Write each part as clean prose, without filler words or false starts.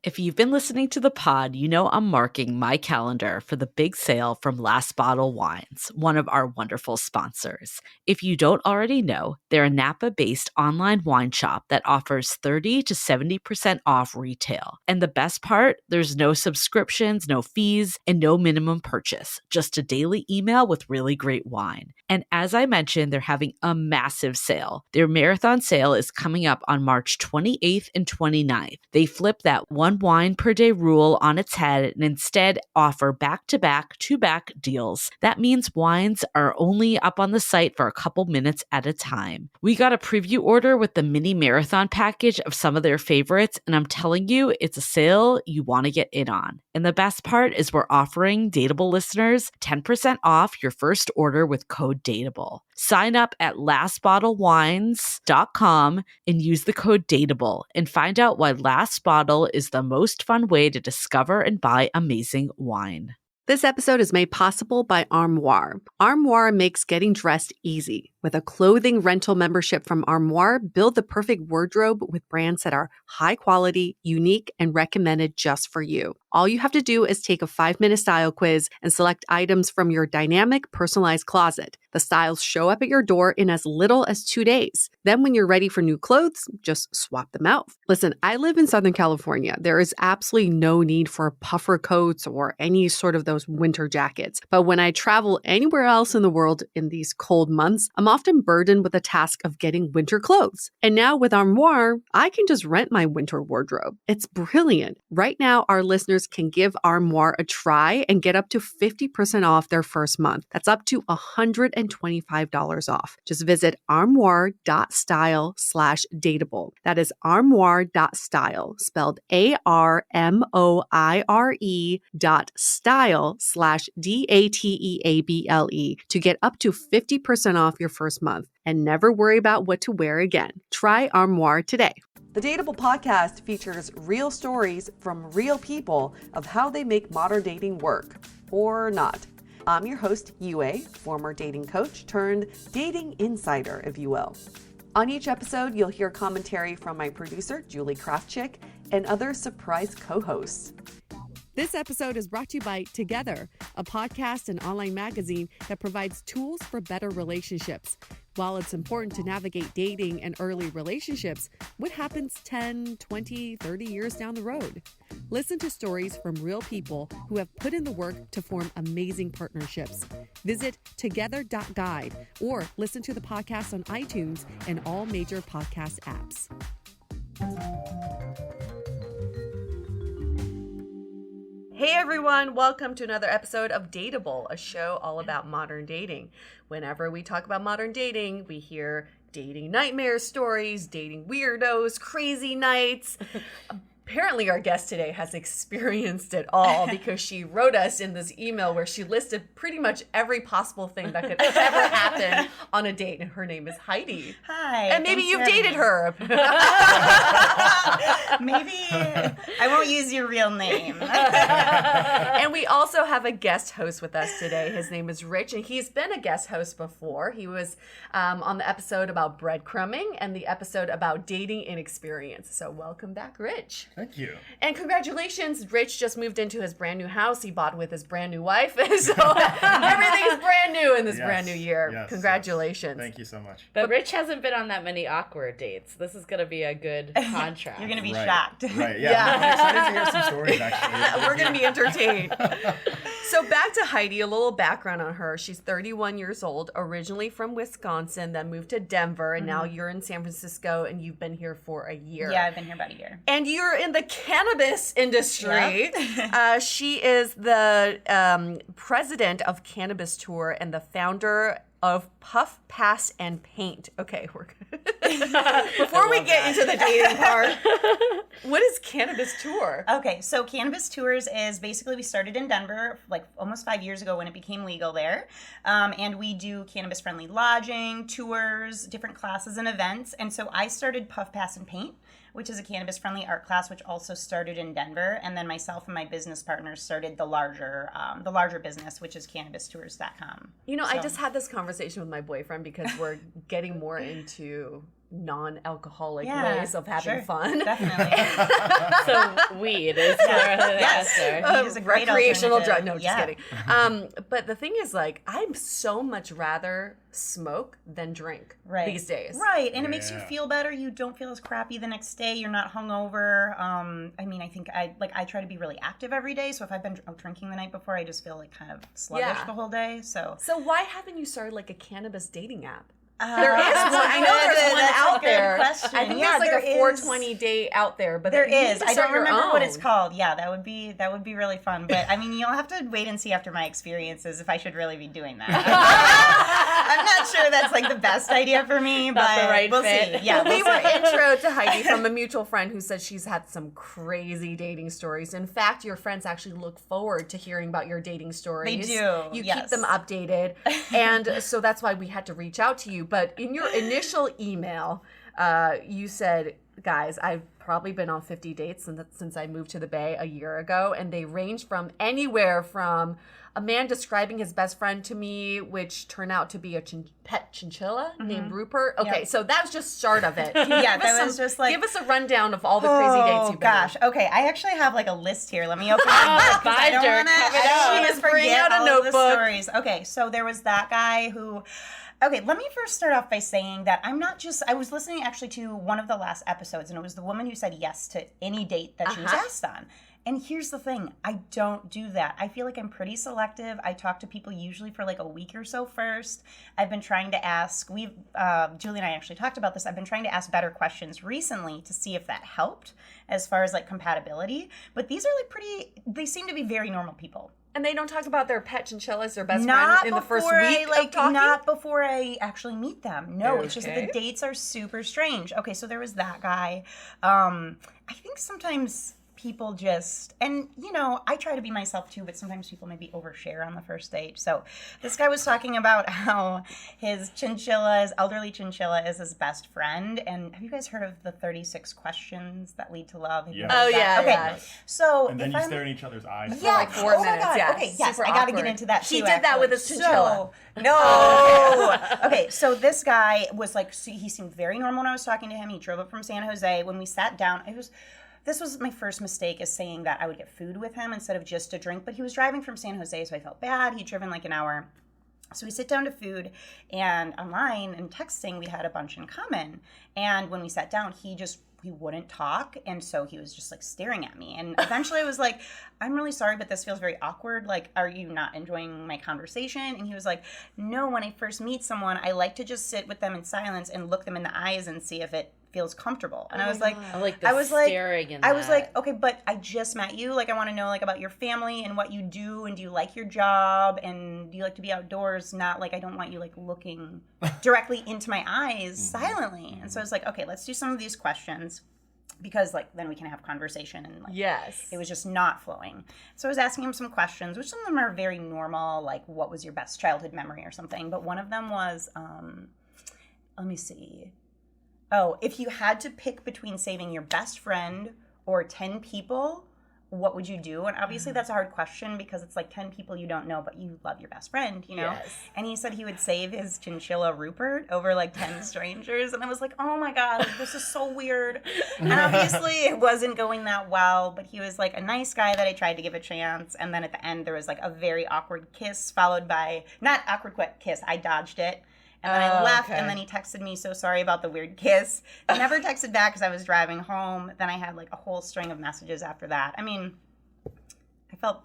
If you've been listening to the pod, you know I'm marking my calendar for the big sale from Last Bottle Wines, one of our wonderful sponsors. If you don't already know, they're a Napa-based online wine shop that offers 30 to 70% off retail. And the best part, there's no subscriptions, no fees, and no minimum purchase, just a daily email with really great wine. And as I mentioned, they're having a massive sale. Their marathon sale is coming up on March 28th and 29th. They flip that one wine per day rule on its head and instead offer back-to-back, two-back deals. That means wines are only up on the site for a couple minutes at a time. We got a preview order with the mini marathon package of some of their favorites, and I'm telling you, it's a sale you want to get in on. And the best part is we're offering Dateable listeners 10% off your first order with code DATEABLE. Sign up at lastbottlewines.com and use the code DATEABLE and find out why Last Bottle is the most fun way to discover and buy amazing wine. This episode is made possible by Armoire. Armoire makes getting dressed easy. With a clothing rental membership from Armoire, build the perfect wardrobe with brands that are high quality, unique, and recommended just for you. All you have to do is take a 5-minute style quiz and select items from your dynamic, personalized closet. The styles show up at your door in as little as 2 days. Then when you're ready for new clothes, just swap them out. Listen, I live in Southern California. There is absolutely no need for puffer coats or any sort of those winter jackets. But when I travel anywhere else in the world in these cold months, I'm often burdened with the task of getting winter clothes. And now with Armoire, I can just rent my winter wardrobe. It's brilliant. Right now, our listeners can give Armoire a try and get up to 50% off their first month. That's up to $125 off. Just visit armoire.style/dateable. That is armoire.style, spelled ARMOIRE.style/DATEABLE to get up to 50% off your first month and never worry about what to wear again. Try Armoire today. The Dateable podcast features real stories from real people of how they make modern dating work, or not. I'm your host, Yue, former dating coach turned dating insider, if you will. On each episode, you'll hear commentary from my producer, Julie Kraftchick, and other surprise co-hosts. This episode is brought to you by Together, a podcast and online magazine that provides tools for better relationships. While it's important to navigate dating and early relationships, what happens 10, 20, 30 years down the road? Listen to stories from real people who have put in the work to form amazing partnerships. Visit together.guide or listen to the podcast on iTunes and all major podcast apps. Hey everyone, welcome to another episode of Dateable, a show all about modern dating. Whenever we talk about modern dating, we hear dating nightmare stories, dating weirdos, crazy nights. Apparently our guest today has experienced it all because she wrote us in this email where she listed pretty much every possible thing that could ever happen on a date. And her name is Heidi. Hi. And maybe you've dated her. Maybe I won't use your real name. And we also have a guest host with us today. His name is Rich, and he's been a guest host before. He was on the episode about breadcrumbing and the episode about dating inexperience. So welcome back, Rich. Thank you. And congratulations, Rich just moved into his brand new house he bought with his brand new wife. So everything's brand new in this brand new year. Yes, Congratulations. yes. Thank you so much. But Rich hasn't been on that many awkward dates. This is going to be a good contrast. You're going to be Right. shocked. Right, yeah. I'm excited to hear some stories, actually. We're going to be entertained. So back to Heidi, a little background on her. She's 31 years old, originally from Wisconsin, then moved to Denver, and now you're in San Francisco, and you've been here for a year. Yeah, I've been here about a year. And you're in the cannabis industry. Yep. She is the president of Cannabis Tour and the founder of Puff, Pass, and Paint. Okay, we're good. Before we get into the dating part, what is Cannabis Tour? Okay, so Cannabis Tours is basically, we started in Denver like almost 5 years ago when it became legal there. And we do cannabis-friendly lodging, tours, different classes and events. And so I started Puff, Pass, and Paint, which is a cannabis-friendly art class, which also started in Denver. And then myself and my business partners started the larger business, which is cannabistours.com. You know, I just had this conversation with my boyfriend because we're getting more into non-alcoholic Yeah, ways of having sure. fun. Definitely. So weed is the answer. Weed is a great recreational alternative. drug. No, just Yeah. kidding. But the thing is, like, I'd so much rather smoke than drink these days. Right, and it makes you Yeah. feel better. You don't feel as crappy the next day. You're not hungover. I mean, I think I try to be really active every day. So if I've been drinking the night before, I just feel like kind of sluggish Yeah. the whole day. So why haven't you started like a cannabis dating app? there There is one. I know there's one out there. Question. I think Yeah, there's like there a 420 date out there, but There you need is. to I start don't your remember what it's own. called. Yeah, that would be really fun. But I mean, you'll have to wait and see after my experiences if I should really be doing that. I'm not sure that's like the best idea for me, but the right we'll fit. see. Yeah, We we'll were see. intro to Heidi from a mutual friend who said she's had some crazy dating stories. In fact, your friends actually look forward to hearing about your dating stories. They do, You keep yes. them updated. And so that's why we had to reach out to you. But in your initial email, you said, guys, I've probably been on 50 dates since I moved to the Bay a year ago. And they range from anywhere from a man describing his best friend to me, which turned out to be a pet chinchilla named Rupert. Okay, Yep. so that was just start of it. Yeah, that was just like. Give us a rundown of all the crazy dates you've been gosh. on. Okay, I actually have like a list here. Let me open my book 'cause I don't binder, want cover it to up. Just bring forget out a all of the notebook. stories. Okay, so there was that guy who. Okay, let me first start off by saying that I was listening actually to one of the last episodes, and it was the woman who said yes to any date that she was asked on. And here's the thing, I don't do that. I feel like I'm pretty selective. I talk to people usually for like a week or so first. I've been trying to ask, Julie and I actually talked about this, I've been trying to ask better questions recently to see if that helped as far as like compatibility. But these are like they seem to be very normal people. And they don't talk about their pet chinchillas, their best friend in the first week of talking? Not before I actually meet them. No, it's just that Okay. the dates are super strange. Okay, so there was that guy. I think sometimes people just, and you know, I try to be myself too, but sometimes people maybe overshare on the first date. So this guy was talking about how his elderly chinchilla is his best friend. And have you guys heard of the 36 questions that lead to love? Have you Yes. heard of Oh, that? yeah, Okay, yeah. so And then if you I'm- stare in each other's eyes. yeah, like 4 oh minutes, my God. yeah. Okay, yes, Super I got to awkward. get into that too. He did that with his actually. chinchilla. So, no. Okay, so this guy was like, he seemed very normal when I was talking to him. He drove up from San Jose. When we sat down, this was my first mistake, is saying that I would get food with him instead of just a drink. But he was driving from San Jose, so I felt bad. He'd driven like an hour. So we sit down to food, and online and texting, we had a bunch in common. And when we sat down, he wouldn't talk, and so he was just like staring at me. And eventually I was like, I'm really sorry, but this feels very awkward. Like, are you not enjoying my conversation? And he was like, no, when I first meet someone, I like to just sit with them in silence and look them in the eyes and see if it feels comfortable. And I was like, I like the staring in I was that. like, okay, but I just met you. Like, I want to know like about your family and what you do, and do you like your job, and do you like to be outdoors? Not like, I don't want you like looking directly into my eyes silently. And so I was like, okay, let's do some of these questions, because like then we can have conversation. And like, Yes. it was just not flowing. So I was asking him some questions, which some of them are very normal, like what was your best childhood memory or something. But one of them was, let me see. Oh, if you had to pick between saving your best friend or 10 people, what would you do? And obviously that's a hard question, because it's like 10 people you don't know, but you love your best friend, you know? Yes. And he said he would save his chinchilla Rupert over like 10 strangers. And I was like, oh my God, this is so weird. And obviously it wasn't going that well, but he was like a nice guy that I tried to give a chance. And then at the end there was like a very awkward kiss, followed by, not awkward kiss, I dodged it. And then I left, okay. and then he texted me, so sorry about the weird kiss. He never texted back because I was driving home. Then I had like a whole string of messages after that. I mean,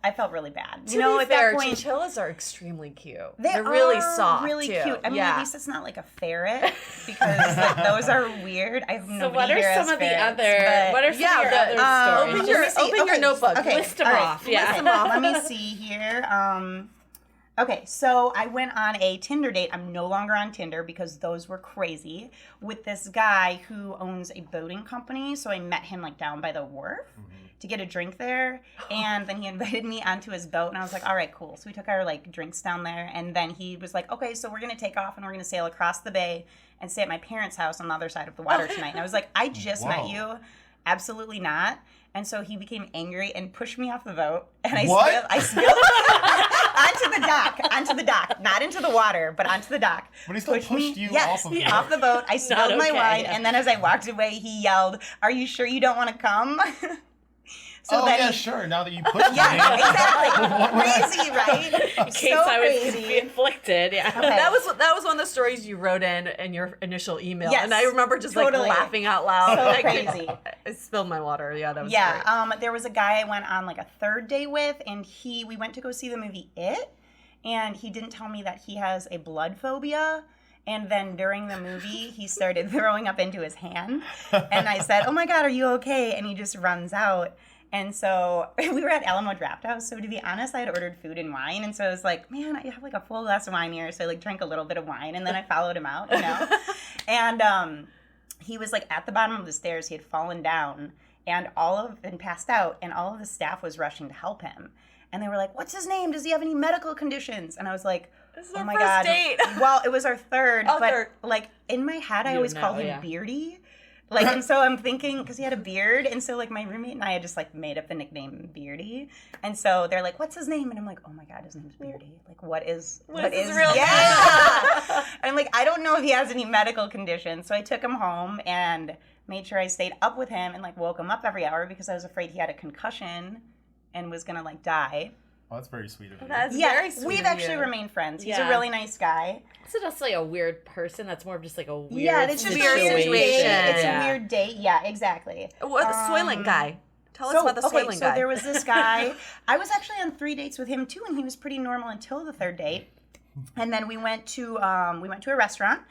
I felt really bad. To be fair, chinchillas are extremely cute. They're really soft, really too. cute. I mean, yeah. at least it's not like a ferret, because like, those are weird. I have So nobody what are here some has of the ferrets, other? but- What are some Yeah, of your the- other open stories? your- Let me see. open your notebook. Okay, List 'em all right, off, yeah. list 'em off. Let me see here. Okay, so I went on a Tinder date. I'm no longer on Tinder because those were crazy, with this guy who owns a boating company. So I met him like down by the wharf to get a drink there, and then he invited me onto his boat, and I was like, all right, cool. So we took our like drinks down there, and then he was like, okay, so we're gonna take off and we're gonna sail across the bay and stay at my parents' house on the other side of the water tonight. And I was like, I just met you. Absolutely not. And so he became angry and pushed me off the boat. And I What? spilled on onto the dock, not into the water, but onto the dock. But he still pushed you yes, off of the boat. off the boat. I spilled my okay, wine, yeah. and then as I walked away, he yelled, "Are you sure you don't want to come?" So then yeah, he- sure. Now that you pushed me. Yeah, exactly. Crazy, right? In case I was to be inflicted. Yeah. Okay. That was one of the stories you wrote in your initial email, Yes, and I remember just totally. like laughing out loud. So I crazy. I spilled my water. Yeah, that was Yeah, great. there was a guy I went on like a third date with, and we went to go see the movie It, and he didn't tell me that he has a blood phobia. And then during the movie, he started throwing up into his hand, and I said, "Oh my God, are you okay?" And he just runs out. And so we were at Alamo Draft House. So to be honest, I had ordered food and wine. And so I was like, man, I have like a full glass of wine here. So I like drank a little bit of wine and then I followed him out, And he was like at the bottom of the stairs. He had fallen down and passed out. And all of the staff was rushing to help him. And they were like, what's his name? Does he have any medical conditions? And I was like, This is oh our my first God. date. Well, it was our third. Oh, but third. like in my head, I You always know, called him yeah. Beardy. Like, and so I'm thinking, because he had a beard, and so, like, my roommate and I had just, like, made up the nickname Beardy, and so they're like, what's his name? And I'm like, oh my God, his name's Beardy. Like, what is his real name? Yeah! And I'm like, I don't know if he has any medical conditions, so I took him home and made sure I stayed up with him and, like, woke him up every hour because I was afraid he had a concussion and was gonna, like, die. Oh, that's very sweet of you. That's Yeah, very sweet we've of actually you. remained friends. He's Yeah. a really nice guy. So that's like a weird person. That's more of just like a weird Yeah, it's just Weird a weird situation. date. It's Yeah. a weird date. Yeah, exactly. What the Soylent guy? Tell us about the Soylent so guy. there was this guy. I was actually on 3 dates with him too, and he was pretty normal until the third date. And then we went to a restaurant,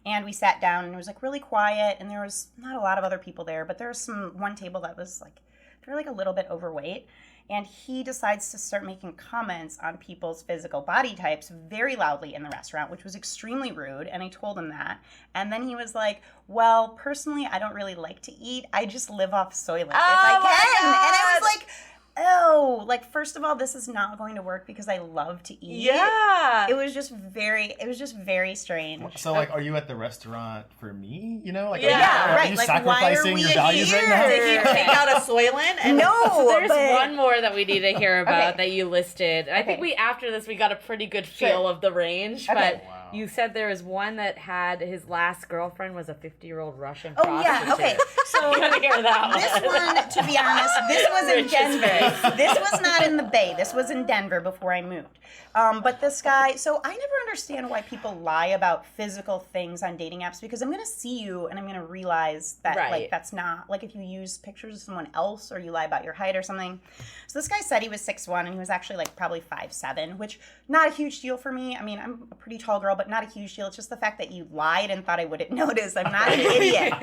and we sat down, and it was like really quiet, and there was not a lot of other people there, but there was one table that was like they're like a little bit overweight. And he decides to start making comments on people's physical body types very loudly in the restaurant, which was extremely rude. And I told him that. And then he was like, well, personally, I don't really like to eat. I just live off Soylent if I my can. God. And I was like, oh, like, first of all, this is not going to work because I love to eat. yeah. It was just very strange. So, like, are you at the restaurant for me? You know, like, Yeah, are right, you like, why sacrificing are we your values right now? Did he take out a Soylent? And No, So there's but one more that we need to hear about Okay. that you listed. I think Okay. after this we got a pretty good feel of the range. Okay. But Wow. you said there was one that had his last girlfriend was a 50-year-old Russian Oh prostitute. yeah, okay. So You gotta hear that one. this one, to be honest, this was in Rich's Denver. This was not in the Bay. This was in Denver before I moved. But this guy, so I never understand why people lie about physical things on dating apps because I'm going to see you and I'm going to realize that Right. like that's not, like if you use pictures of someone else or you lie about your height or something. So this guy said he was 6'1" and he was actually like probably 5'7", which not a huge deal for me. I mean, I'm a pretty tall girl, but not a huge deal. It's just the fact that you lied and thought I wouldn't notice. I'm not an idiot.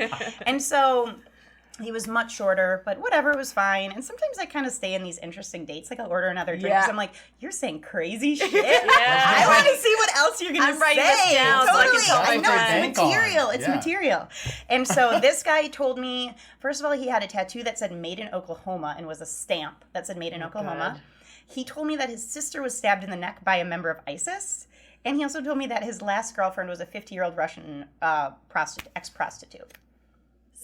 And so he was much shorter, but whatever, it was fine. And sometimes I kind of stay in these interesting dates. Like I'll order another drink because Yeah. I'm like, you're saying crazy shit. I want to see what else you're going to say. I'm writing this down so I can Totally. tell my I know, friends. it's material. It's Yeah. material. And so this guy told me, first of all, he had a tattoo that said made in Oklahoma and was a stamp that said made in Oklahoma. God. He told me that his sister was stabbed in the neck by a member of ISIS. And he also told me that his last girlfriend was a 50-year-old Russian ex-prostitute.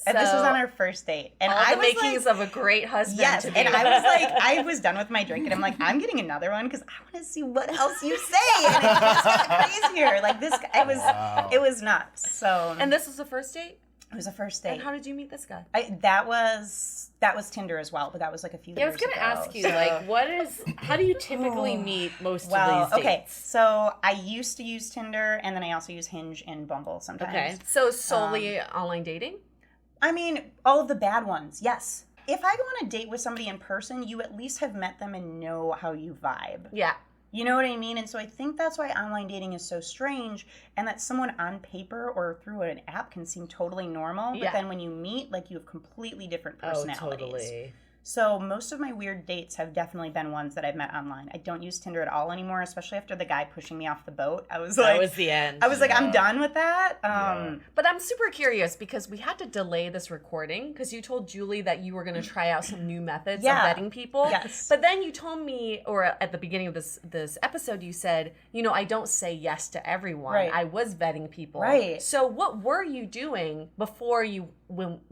And this was on our first date. And all I the was makings like, of a great husband. yes. to be. And I was like, I was done with my drink. And I'm like, I'm getting another one because I want to see what else you say. And it just got crazier. Like this, Wow. it was nuts. So And this was the first date? it was a first date. And how did you meet this guy? That was Tinder as well, but that was like a few Yeah, I years was gonna ago. ask you, So- like, how do you typically meet most well, of these okay. dates? So I used to use Tinder, and then I also use Hinge and Bumble sometimes. Okay. So solely online dating? I mean, all of the bad ones, yes. If I go on a date with somebody in person, you at least have met them and know how you vibe. Yeah. You know what I mean? And so I think that's why online dating is so strange and that someone on paper or through an app can seem totally normal. But Yeah. then when you meet, like you have completely different Oh, personalities. totally. So most of my weird dates have definitely been ones that I've met online. I don't use Tinder at all anymore, especially after the guy pushing me off the boat. I was That like, was the end. I'm Yeah. done with that. Yeah. But I'm super curious because we had to delay this recording because you told Julie that you were going to try out some new methods Yeah. of vetting people. Yes. But then you told me, or at the beginning of this episode, you said, I don't say yes to everyone. Right. I was vetting people. Right. So what were you doing before you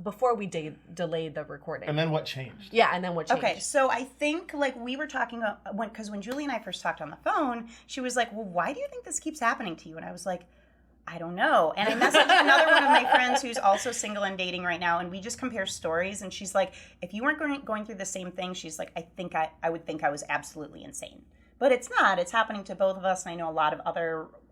before we delayed the recording. And then what changed? Yeah, and then what changed? Okay, so I think like we were talking about because when Julie and I first talked on the phone, she was like, "Well, why do you think this keeps happening to you?" And I was like, I don't know. And I messaged another one of my friends who's also single and dating right now, and we just compare stories. And she's like, if you weren't going through the same thing, she's like, I would think I was absolutely insane. But it's not. It's happening to both of us, and I know a lot of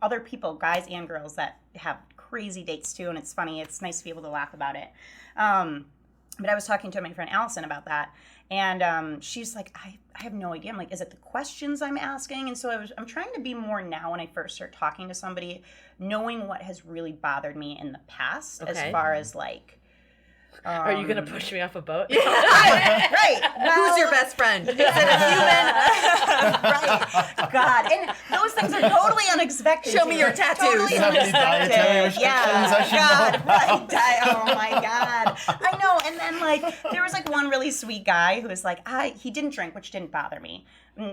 other people, guys and girls, that have crazy dates too. And it's funny. It's nice to be able to laugh about it. But I was talking to my friend Allison about that, and she's like, I have no idea. I'm like, is it the questions I'm asking? And so I'm trying to be more now when I first start talking to somebody, knowing what has really bothered me in the past, as far as like. Are you gonna push me off a boat? Right. Well, who's your best friend? Is it a human? Right. God. And those things are totally unexpected. Show me your tattoos. Totally How many dietary unexpected. restrictions I should know God. Right. Oh my God. I know. And then like there was like one really sweet guy who was like, he didn't drink, which didn't bother me.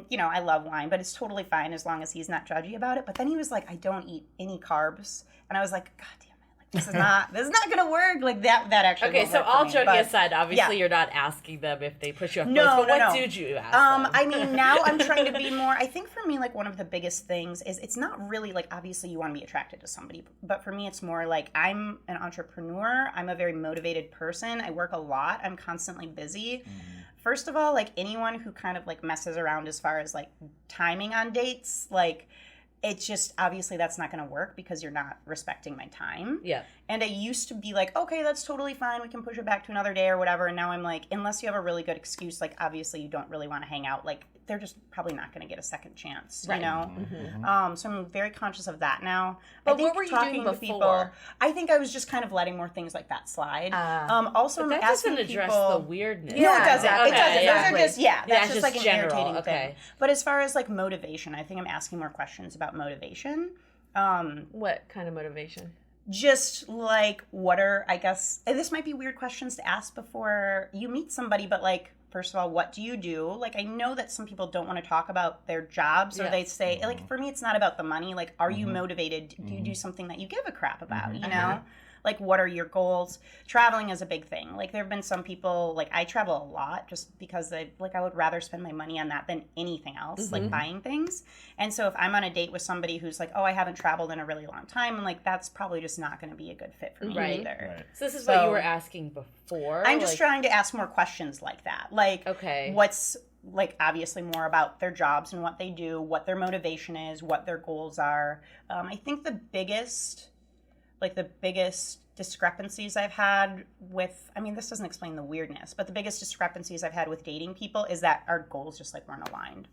You know, I love wine, but it's totally fine as long as he's not judgy about it. But then he was like, I don't eat any carbs. And I was like, God damn. This is not gonna work. Like that actually. Okay, won't so work for all me, joking but, aside, obviously yeah. you're not asking them if they push you off No, boats, but no, what no. did you ask them? I mean, now I'm trying to be more. I think for me, like one of the biggest things is it's not really like obviously you want to be attracted to somebody, but for me, it's more like I'm an entrepreneur. I'm a very motivated person. I work a lot. I'm constantly busy. First of all, like anyone who kind of like messes around as far as like timing on dates, like. It's just, obviously that's not going to work because you're not respecting my time. Yeah. And I used to be like, okay, that's totally fine. We can push it back to another day or whatever. And now I'm like, unless you have a really good excuse, like obviously you don't really want to hang out. Like they're just probably not going to get a second chance, Right. you know? Mm-hmm. So I'm very conscious of that now. But I think what were you talking doing to before? people, I think I was just kind of letting more things like that slide. Also, But that I'm asking doesn't address people, the weirdness. No, it doesn't. Okay, It doesn't. Those exactly. are just, that's it's just like an general. irritating Okay. thing. But as far as like motivation, I think I'm asking more questions about motivation. What kind of motivation? Just like what are, I guess, and this might be weird questions to ask before you meet somebody, but like, first of all, what do you do? Like, I know that some people don't want to talk about their jobs, or Yeah. they say, like, for me, it's not about the money. Like, are you motivated? Do you do something that you give a crap about, you know? Like, what are your goals? Traveling is a big thing. Like, there have been some people, like, I travel a lot just because, I would rather spend my money on that than anything else, like buying things. And so if I'm on a date with somebody who's like, oh, I haven't traveled in a really long time, and like, that's probably just not going to be a good fit for me Right. either. Right. So this is what you were asking before? I'm just trying to ask more questions like that. Like, Okay. what's, like, obviously more about their jobs and what they do, what their motivation is, what their goals are. I think the biggest discrepancies I've had with, I mean, this doesn't explain the weirdness, but the biggest discrepancies I've had with dating people is that our goals just like weren't aligned.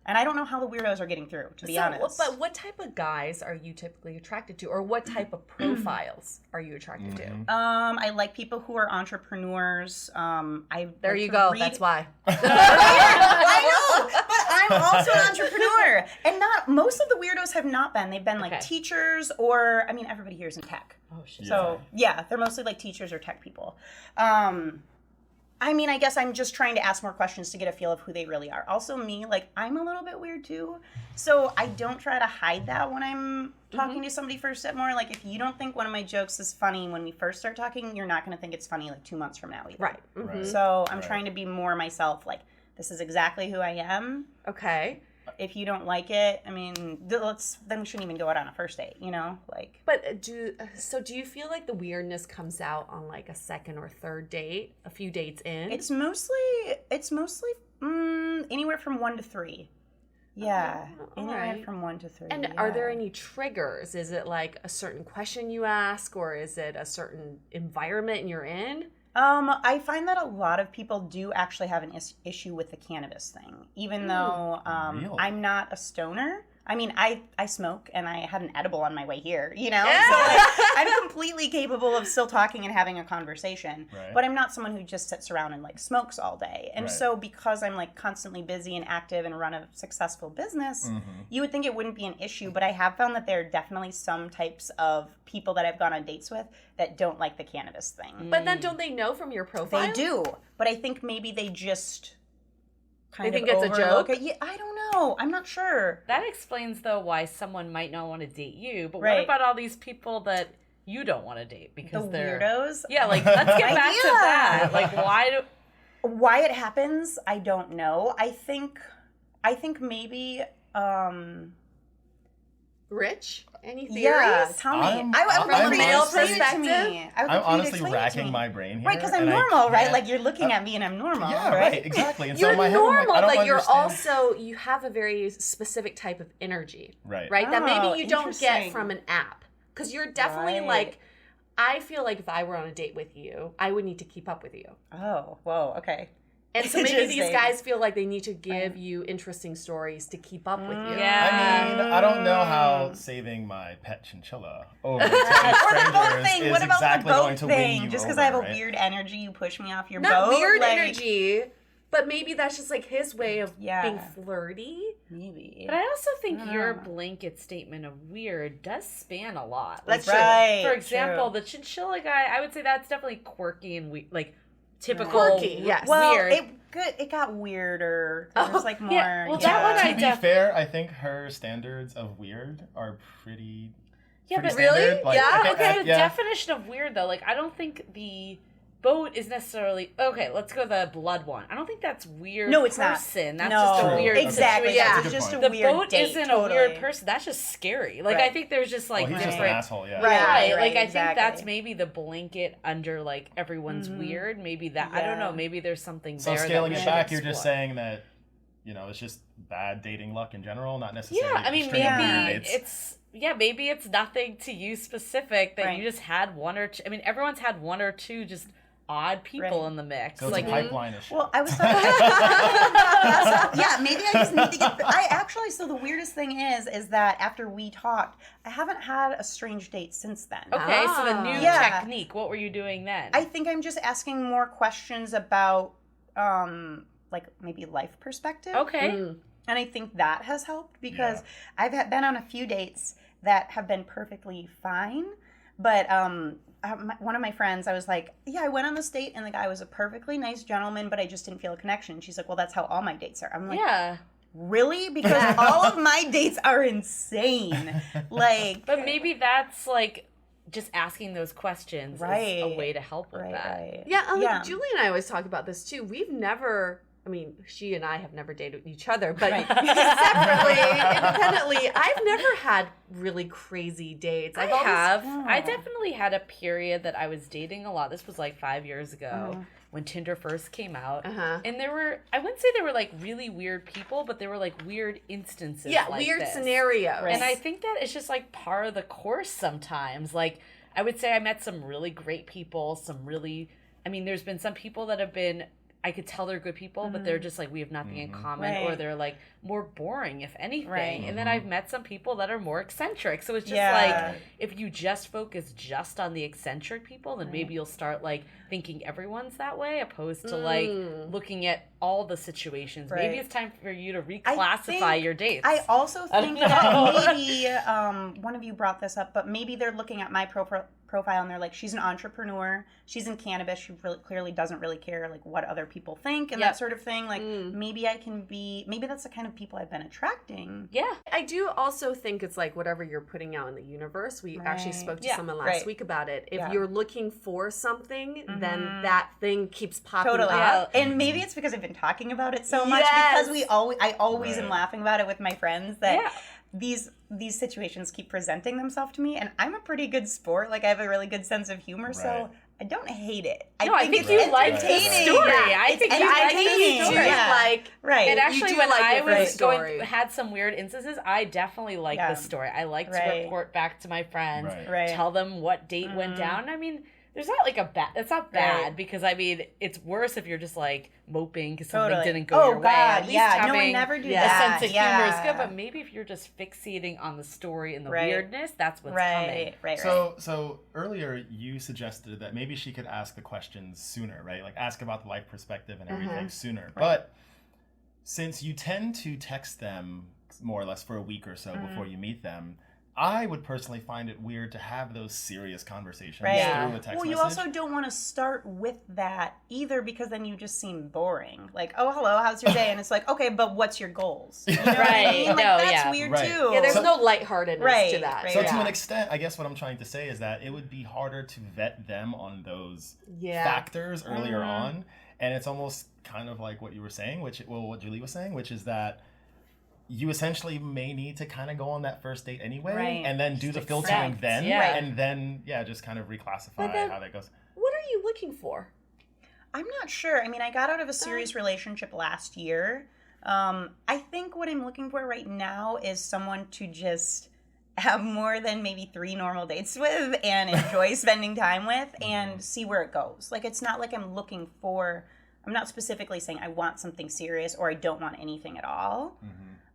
And I don't know how the weirdos are getting through, to be honest. But what type of guys are you typically attracted to, or what type of profiles are you attracted to? I like people who are entrepreneurs. There you go. That's why. I know, but I'm also an entrepreneur, and not most of the weirdos have not been. They've been like Okay. teachers, or I mean, everybody here is in tech. Oh shit. So yeah, they're mostly like teachers or tech people. I mean, I guess I'm just trying to ask more questions to get a feel of who they really are. Also, me, like, I'm a little bit weird too, so I don't try to hide that when I'm talking to somebody for a step more. Like, if you don't think one of my jokes is funny when we first start talking, you're not going to think it's funny like 2 months from now either. Right. Right. So I'm trying to be more myself. Like, this is exactly who I am. Okay. If you don't like it, I mean, then we shouldn't even go out on a first date, you know? Like, But do you feel like the weirdness comes out on like a second or third date, a few dates in? it's mostly anywhere from 1 to 3. Yeah, all anywhere right. from 1 to 3. And are there any triggers? Is it like a certain question you ask, or is it a certain environment you're in? I find that a lot of people do actually have an issue with the cannabis thing, even though Really? I'm not a stoner. I mean, I smoke, and I had an edible on my way here, you know? Yeah. So, like, I'm completely capable of still talking and having a conversation, Right. but I'm not someone who just sits around and, like, smokes all day. And Right. so because I'm, like, constantly busy and active and run a successful business, you would think it wouldn't be an issue, but I have found that there are definitely some types of people that I've gone on dates with that don't like the cannabis thing. But then don't they know from your profile? They do, but I think maybe they just kind They of think it's a overlook joke? it. Yeah, I don't know. I'm not sure. That explains though why someone might not want to date you. But what Right. about all these people that you don't want to date because The they're weirdos. Yeah, like let's get back to that. Like Why it happens, I don't know. I think maybe Rich? Any theories? yeah, tell me. I would From a like male for you to explain it to perspective? me. I would I'm like for you to honestly explain it to racking me. my brain here. Right, because I'm and I normal, right? can't- Like you're looking at me and I'm normal, Yeah, right? right, exactly. And so You're in my head, I'm normal, like, I don't but you're understand. also, you have a very specific type of energy. Right. Right? That Oh, maybe you don't get interesting. from an app. Because you're definitely Right. like, I feel like if I were on a date with you, I would need to keep up with you. Oh, whoa, okay. And so maybe these Interesting. guys feel like they need to give you interesting stories to keep up with you. Yeah. I mean, I don't know how saving my pet chinchilla over to Or the boat strangers thing. is What about exactly the going boat to win thing? you Just because over, I have a right? weird energy, you push me off your Not boat? weird like, energy, but maybe that's just like his way of Yeah. being flirty. Maybe. But I also think I don't your know. blanket statement of weird does span a lot. That's Like, right. For example, true. the chinchilla guy, I would say that's definitely quirky and like typical Quirky, yes. Well, weird. it got weirder. There was like more. Yeah, well, that one To I be fair, I think her standards of weird are pretty. Yeah, pretty but Really? standard. Like, Yeah, I okay. the yeah. definition of weird though, like I don't think the boat is necessarily okay. Let's go the blood one. I don't think that's weird. No, it's not. person. That's no, just a True. weird exactly. situation. Yeah, That's it's a just a good The weird boat date. isn't totally. a weird person. That's just scary. Like I Right. think there's just like Well, he's just an different. asshole. Yeah. Right. Right, like I think exactly. that's maybe the blanket under like everyone's Mhm. weird. Maybe that I don't know. Yeah. Maybe there's something So there. scaling that we it should back, you're just explore. saying that, it's just bad dating luck in general, not necessarily. Yeah, I mean string of weird maybe dates. maybe it's nothing to you specific that Right. you just had one or two. I mean everyone's had one or two just odd people Right. in the mix. So it's like a pipeline of shit. Well, I was talking. yeah, maybe I just need to get. I actually. So the weirdest thing is that after we talked, I haven't had a strange date since then. okay, so the new Yeah. technique. What were you doing then? I think I'm just asking more questions about, like maybe life perspective. okay. And I think that has helped because Yeah. I've been on a few dates that have been perfectly fine. But one of my friends, I was like, yeah, I went on this date and the guy was a perfectly nice gentleman, but I just didn't feel a connection. She's like, well, that's how all my dates are. I'm like, Yeah. really? Because all of my dates are insane. Like, But maybe that's like just asking those questions is a Right. way to help with right, that. right. Yeah, Yeah. Julie and I always talk about this too. We've never, I mean, she and I have never dated each other, but Right. separately, independently, I've never had really crazy dates. I I've always- have. Oh. I definitely had a period that I was dating a lot. This was like 5 years ago Oh. when Tinder first came out. Uh-huh. And I wouldn't say they were like really weird people, but they were like weird instances. Yeah, like weird this. scenarios. Right. And I think that it's just like part of the course sometimes. Like, I would say I met some really great people, there's been some people that have been, I could tell they're good people, but they're just like, we have nothing in common, or Right. they're like more boring, if anything. Right. And then I've met some people that are more eccentric. So it's just Yeah. like, if you just focus just on the eccentric people, then maybe you'll start like thinking everyone's that way, opposed to like looking at all the situations. Right. Maybe it's time for you to I reclassify think- your dates. I also I think don't that know. maybe one of you brought this up, but maybe they're looking at my profile and they're like, she's an entrepreneur, she's in cannabis, she really clearly doesn't really care like what other people think and Yep. that sort of thing. Like maybe that's the kind of people I've been attracting. yeah. I do also think it's like whatever you're putting out in the universe. We actually Right. spoke to Yeah. someone last Right. week about it. If Yeah. you're looking for something, then that thing keeps popping Totally. up. And maybe it's because I've been talking about it so much Yes. because I always am Right. laughing about it with my friends that Yeah. these situations keep presenting themselves to me, and I'm a pretty good sport. Like I have a really good sense of humor, so Right. I don't hate it. No, I think it's you like the entertaining. story. Yeah, I it's think you like the entertaining. story. Yeah. Like, Right. And actually, do when like I it for was the going, story. had some weird instances, I definitely like Yeah. the story. I like to Right. report back to my friends, Right. Right. tell them what date went down. I mean, there's not like that's not bad Right. because I mean, it's worse if you're just like moping because something Totally. didn't go Oh, your way. God, At least yeah. No, I having never do a that. sense of humor is Yeah. good, but maybe if you're just fixating on the story and the Right. weirdness, that's what's Right. coming. So earlier you suggested that maybe she could ask the questions sooner, right? Like ask about the life perspective and everything sooner. But since you tend to text them more or less for a week or so before you meet them, I would personally find it weird to have those serious conversations Right. through a text Well, you message. also don't want to start with that either, because then you just seem boring. Like, oh, hello, how's your day? And it's like, okay, but what's your goals? You know what I Right. mean? Like, No, that's yeah. weird Right. too. Yeah, there's So- no lightheartedness Right, to that. right, So right. to an extent, I guess what I'm trying to say is that it would be harder to vet them on those Yeah. factors earlier on. And it's almost kind of like what you were saying, what Julie was saying, which is that you essentially may need to kind of go on that first date anyway, Right. and then do the filtering accept, then, yeah. and then, just kind of reclassify But then- how that goes. What are you looking for? I'm not sure. I mean, I got out of a serious relationship last year. I think what I'm looking for right now is someone to just have more than maybe 3 normal dates with and enjoy spending time with and see where it goes. Like, it's not like I'm not specifically saying I want something serious or I don't want anything at all.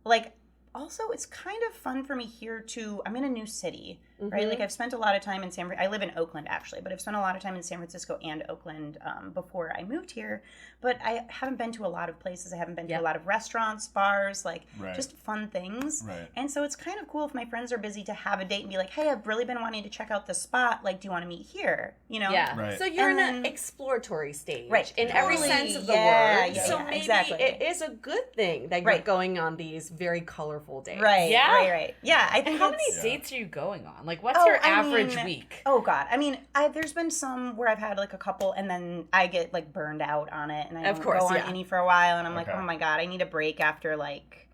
Like, also, it's kind of fun for me here to, I'm in a new city, right? Like, I've spent a lot of time in I live in Oakland, actually, but I've spent a lot of time in San Francisco and Oakland before I moved here. But I haven't been to a lot of places. I haven't been to a lot of restaurants, bars, like, Right. just fun things. Right. And so it's kind of cool if my friends are busy to have a date and be like, hey, I've really been wanting to check out this spot. Like, do you want to meet here? You know? Yeah. Right. So you're in And an then- exploratory stage, Right. in every Totally. sense of the Yeah, word. yeah, so yeah, maybe exactly. it is a good thing that you're Right. going on these very colorful dates. Right, Yeah. right. Yeah, I think And how many it's- dates are you going on? Like, what's Oh, your I average mean, week? Oh God, I mean, there's been some where I've had like a couple, and then I get like burned out on it, and I Of don't course, go on yeah. any for a while, and I'm like, Okay. oh my God, I need a break after like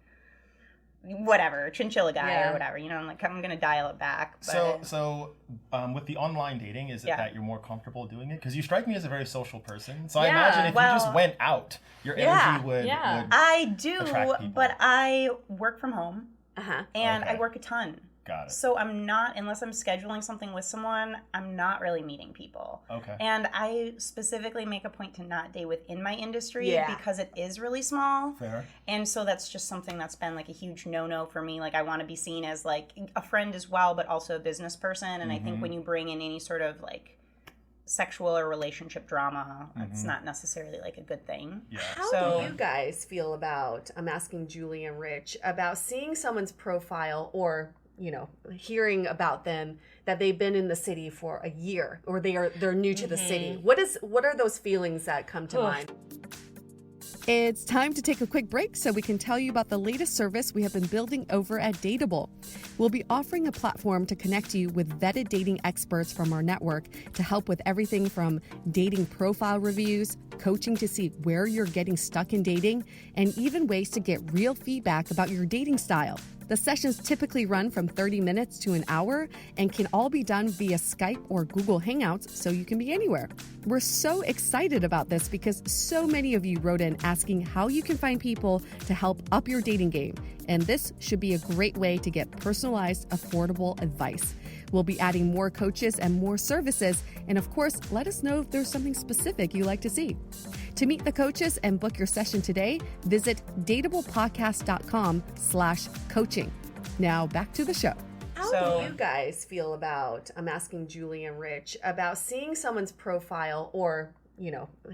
whatever chinchilla guy Yeah. or whatever. You know, I'm like, I'm gonna dial it back. But So with the online dating, is it Yeah. that you're more comfortable doing it? Because you strike me as a very social person. So I Yeah, imagine if you just well- went out, your Yeah, energy would yeah. I do, attract people. but I work from home Uh-huh. and I Okay. work a ton. Got it. So I'm not, unless I'm scheduling something with someone, I'm not really meeting people. Okay. And I specifically make a point to not date within my industry Yeah. because it is really small. Fair. And so that's just something that's been like a huge no-no for me. Like, I want to be seen as like a friend as well, but also a business person. And I think when you bring in any sort of like sexual or relationship drama, it's not necessarily like a good thing. Yeah. How So- do you guys feel about, I'm asking Julie and Rich, about seeing someone's profile or, hearing about them that they've been in the city for a year or they're new to the city? What are those feelings that come to mind? It's time to take a quick break so we can tell you about the latest service we have been building over at DATEABLE. We'll be offering a platform to connect you with vetted dating experts from our network to help with everything from dating profile reviews, coaching to see where you're getting stuck in dating, and even ways to get real feedback about your dating style. The sessions typically run from 30 minutes to an hour and can all be done via Skype or Google Hangouts, so you can be anywhere. We're so excited about this because so many of you wrote in asking how you can find people to help up your dating game, and this should be a great way to get personalized, affordable advice. We'll be adding more coaches and more services, and of course, let us know if there's something specific you like to see. To meet the coaches and book your session today, visit dateablepodcast.com/coaching. Now back to the show. How So- do you guys feel about, I'm asking Julie and Rich, about seeing someone's profile or,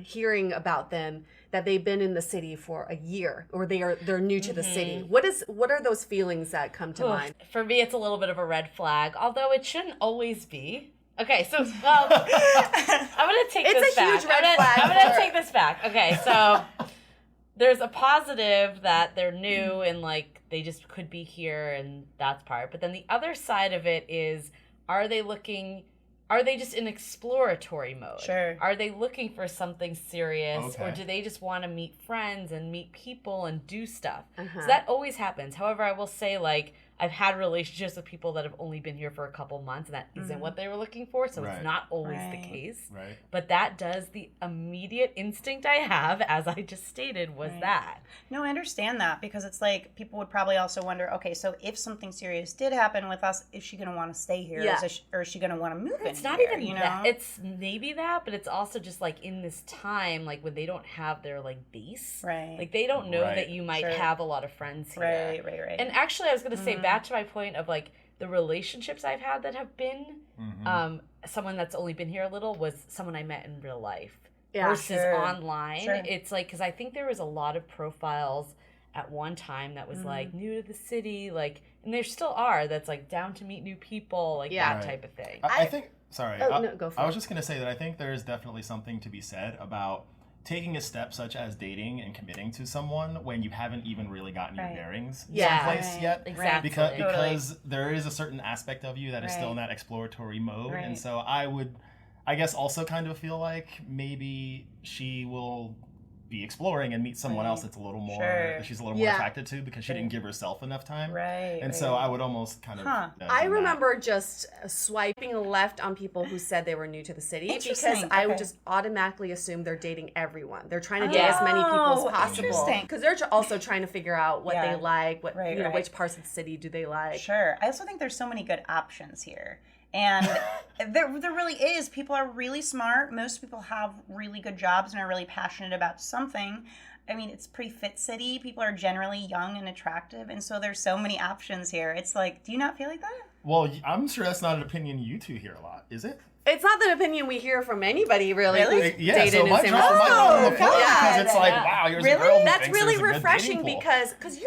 hearing about them that they've been in the city for a year or they're new to the city? What are those feelings that come to mind? For me, it's a little bit of a red flag, although it shouldn't always be. Okay, so I'm gonna take It's this a back. huge red flag I'm gonna for- take this back. Okay, so there's a positive that they're new and like they just could be here, and that's part. But then the other side of it is, are they just in exploratory mode? Sure. Are they looking for something serious, or Okay. do they just want to meet friends and meet people and do stuff? Uh-huh. So that always happens. However, I will say, like, I've had relationships with people that have only been here for a couple months, and that isn't what they were looking for, so Right. it's not always the Right. case. Right. But that does, the immediate instinct I have, as I just stated, was Right. that. No, I understand that because it's like people would probably also wonder, okay, so if something serious did happen with us, is she going to want to stay here? Yeah. Or is she going to want to move in It's not here, even you know? that. It's maybe that, but it's also just like in this time, like when they don't have their like base. Right. Like they don't know Right. that you might Sure. have a lot of friends here. Right. And actually, I was going to say back to my point of like the relationships I've had that have been someone that's only been here a little was someone I met in real life Yeah, versus sure. online. Sure. It's like, because I think there was a lot of profiles at one time that was like new to the city, like, and there still are, that's like down to meet new people, like that type of thing. I think, sorry, no, go for I was just going to say that I think there is definitely something to be said about taking a step such as dating and committing to someone when you haven't even really gotten your bearings someplace yet. Exactly. Because there is a certain aspect of you that is still in that exploratory mode. And so I guess also kind of feel like maybe she will be exploring and meet someone else that's a little more that she's a little more attracted to because she didn't give herself enough time. And so I would almost kind of I remember just swiping left on people who said they were new to the city because I would just automatically assume they're dating everyone. They're trying to date as many people as possible because they're also trying to figure out what they like, what you know, which parts of the city do they like. Sure. I also think there's so many good options here. And there really is. People are really smart. Most people have really good jobs and are really passionate about something. I mean, it's a pretty fit city. People are generally young and attractive. And so there's so many options here. It's like, do you not feel like that? Well, I'm sure that's not an opinion you two hear a lot, is it? It's not the opinion we hear from anybody, really. Yeah, dated so in my San job Francisco. on the phone because it's like, wow, here's a girl who That's thinks really there's a good refreshing dating pool. because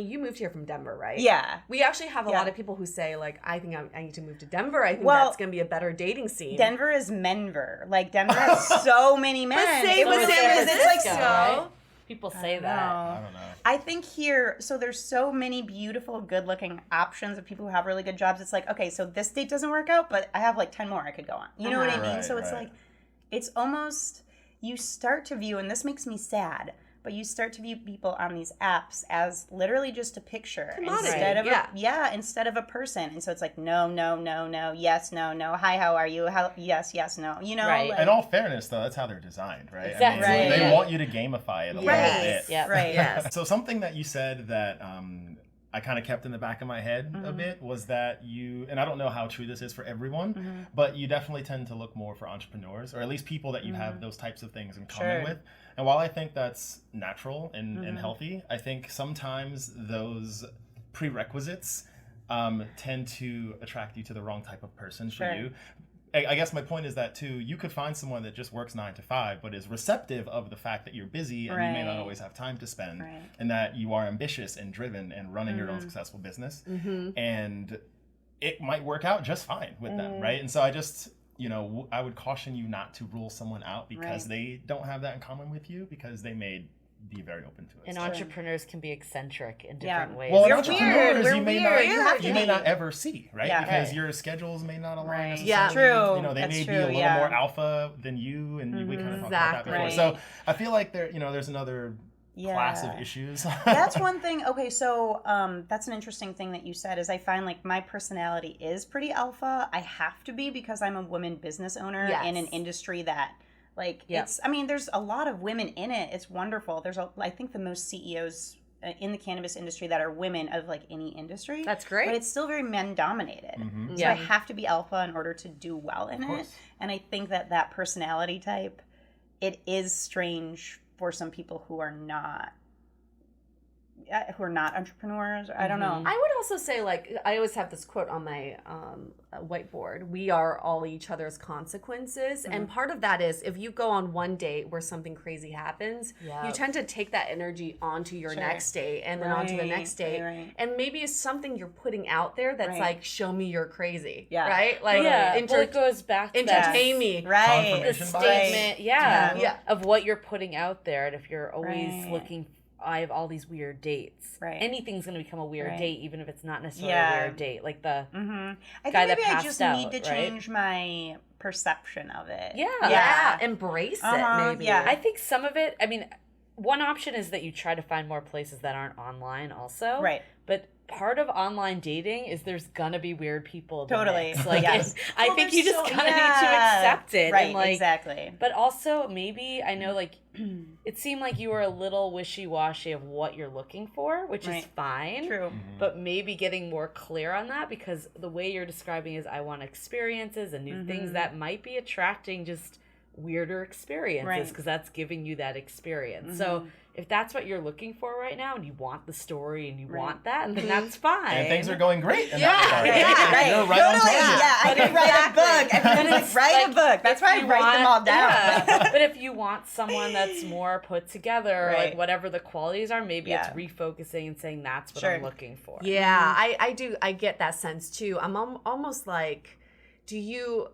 you moved here from Denver, right? Yeah. We actually have a lot of people who say, like, I think I need to move to Denver. I think that's going to be a better dating scene. Denver is menver. Like, Denver has so many men. But same with San Francisco. Right? People say that. I don't know. I think here, so there's so many beautiful, good-looking options of people who have really good jobs. It's like, okay, so this date doesn't work out, but I have like 10 more I could go on. You know what I mean? So it's like, it's almost, you start to view, and this makes me sad, but you start to view people on these apps as literally just a picture instead of instead of a person. And so it's like, no, yes, no, hi, how are you? Yes, no. You know, right. like, In all fairness, though, that's how they're designed, right? Exactly. I mean, they want you to gamify it a little bit. Yeah. Right. Yes. So something that you said that I kind of kept in the back of my head a bit was that you, and I don't know how true this is for everyone, but you definitely tend to look more for entrepreneurs, or at least people that you have those types of things in common with. And while I think that's natural and healthy, I think sometimes those prerequisites tend to attract you to the wrong type of person for you. I guess my point is that, too, you could find someone that just works 9 to 5, but is receptive of the fact that you're busy and you may not always have time to spend, and that you are ambitious and driven and running your own successful business. And it might work out just fine with them, right? And so I just, I would caution you not to rule someone out because they don't have that in common with you, because they may be very open to it. And entrepreneurs can be eccentric in different ways. Well, We're entrepreneurs weird. you may not ever see, right? Yeah. Because your schedules may not align. Right. Yeah. True. They That's may true. be a little more alpha than you, and we kind of talked about that before. So I feel like there's another class of issues. That's one thing. Okay, so that's an interesting thing that you said, is I find like my personality is pretty alpha. I have to be because I'm a woman business owner in an industry that it's, I mean, there's a lot of women in it. It's wonderful. I think the most CEOs in the cannabis industry that are women of like any industry. That's great. But it's still very men dominated. So I have to be alpha in order to do well in it. And I think that personality type, it is strange for some people who are not entrepreneurs. I don't know. I would also say, like, I always have this quote on my whiteboard: we are all each other's consequences. And part of that is, if you go on one date where something crazy happens, you tend to take that energy onto your next date, and then onto the next date. And maybe it's something you're putting out there that's like, show me you're crazy. Right? Like, well, it goes back to entertain me. Right. The statement, of what you're putting out there. And if you're always looking, I have all these weird dates. Anything's going to become a weird date, even if it's not necessarily a weird date. Like the I think guy that maybe I passed just out, need to change my perception of it. Embrace it, maybe. I think some of it, I mean, one option is that you try to find more places that aren't online also. But part of online dating is there's gonna be weird people. Totally. Like, I think you just kind of need to accept it. Right, and like, exactly. But also, maybe, I know, like, it seemed like you were a little wishy-washy of what you're looking for, which is fine. True. But maybe getting more clear on that, because the way you're describing is, I want experiences and new things that might be attracting just weirder experiences, because that's giving you that experience. So if that's what you're looking for right now and you want the story and you want that, then that's fine. And things are going great in Yeah, that regard. yeah, right. You're right on Totally. target. Yeah, I could write a book. Everyone's like, write a book. That's why I write them all down. Yeah. But if you want someone that's more put together, Right. like whatever the qualities are, maybe Yeah. it's refocusing and saying that's what Sure. I'm looking for. Yeah, I get that sense too. I'm almost like, do you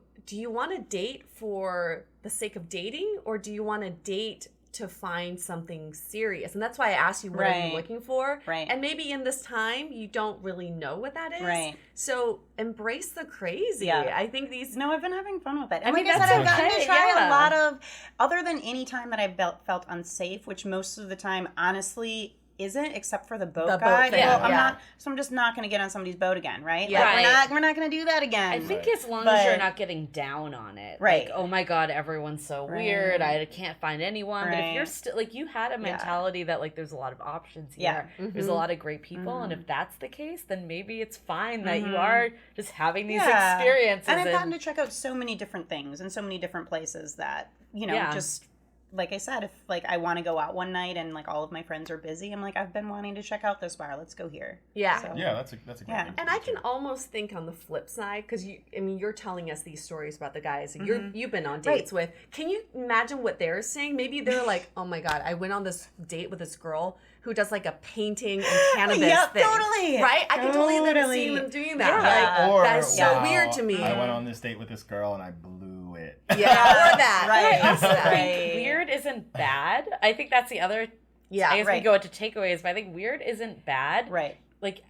want to date for the sake of dating, or do you want to date to find something serious? And that's why I asked you, what are you looking for? Right. And maybe in this time, you don't really know what that is. Right. So embrace the crazy. Yeah. I think these... No, I've been having fun with it. I And mean, like I said, I've that's gotten to okay, try yeah. a lot of, other than any time that I felt unsafe, which most of the time, honestly, isn't, except for the boat The boat guy. thing, Well, yeah. I'm just not going to get on somebody's boat again, right? Yeah. Like, Right. we're not going to do that again. I think as long But- as you're not getting down on it. Right. Like, oh my God, everyone's so weird. I can't find anyone. But if you're Right. still, like, you had a mentality that, like, there's a lot of options here. Yeah. There's a lot of great people. And if that's the case, then maybe it's fine that you are just having these experiences. And I've gotten to check out so many different things in so many different places that, just... Like I said, if like I want to go out one night and like all of my friends are busy, I'm like, I've been wanting to check out this bar. Let's go here. Yeah. So, Yeah, that's a great Yeah. thing. And I can almost think on the flip side, because you're telling us these stories about the guys that you've been on dates with. Can you imagine what they're saying? Maybe they're like, oh my God, I went on this date with this girl who does like a painting and cannabis Yep, thing. totally. Right? I can totally Totally. see them doing that. Yeah. Like, Or, that's so weird to me. I went on this date with this girl and I blew it. Yeah, or that. Right. I also Right. think weird isn't bad. I think that's the other. Yeah, I guess we right. go into takeaways, but I think weird isn't bad. Right. Like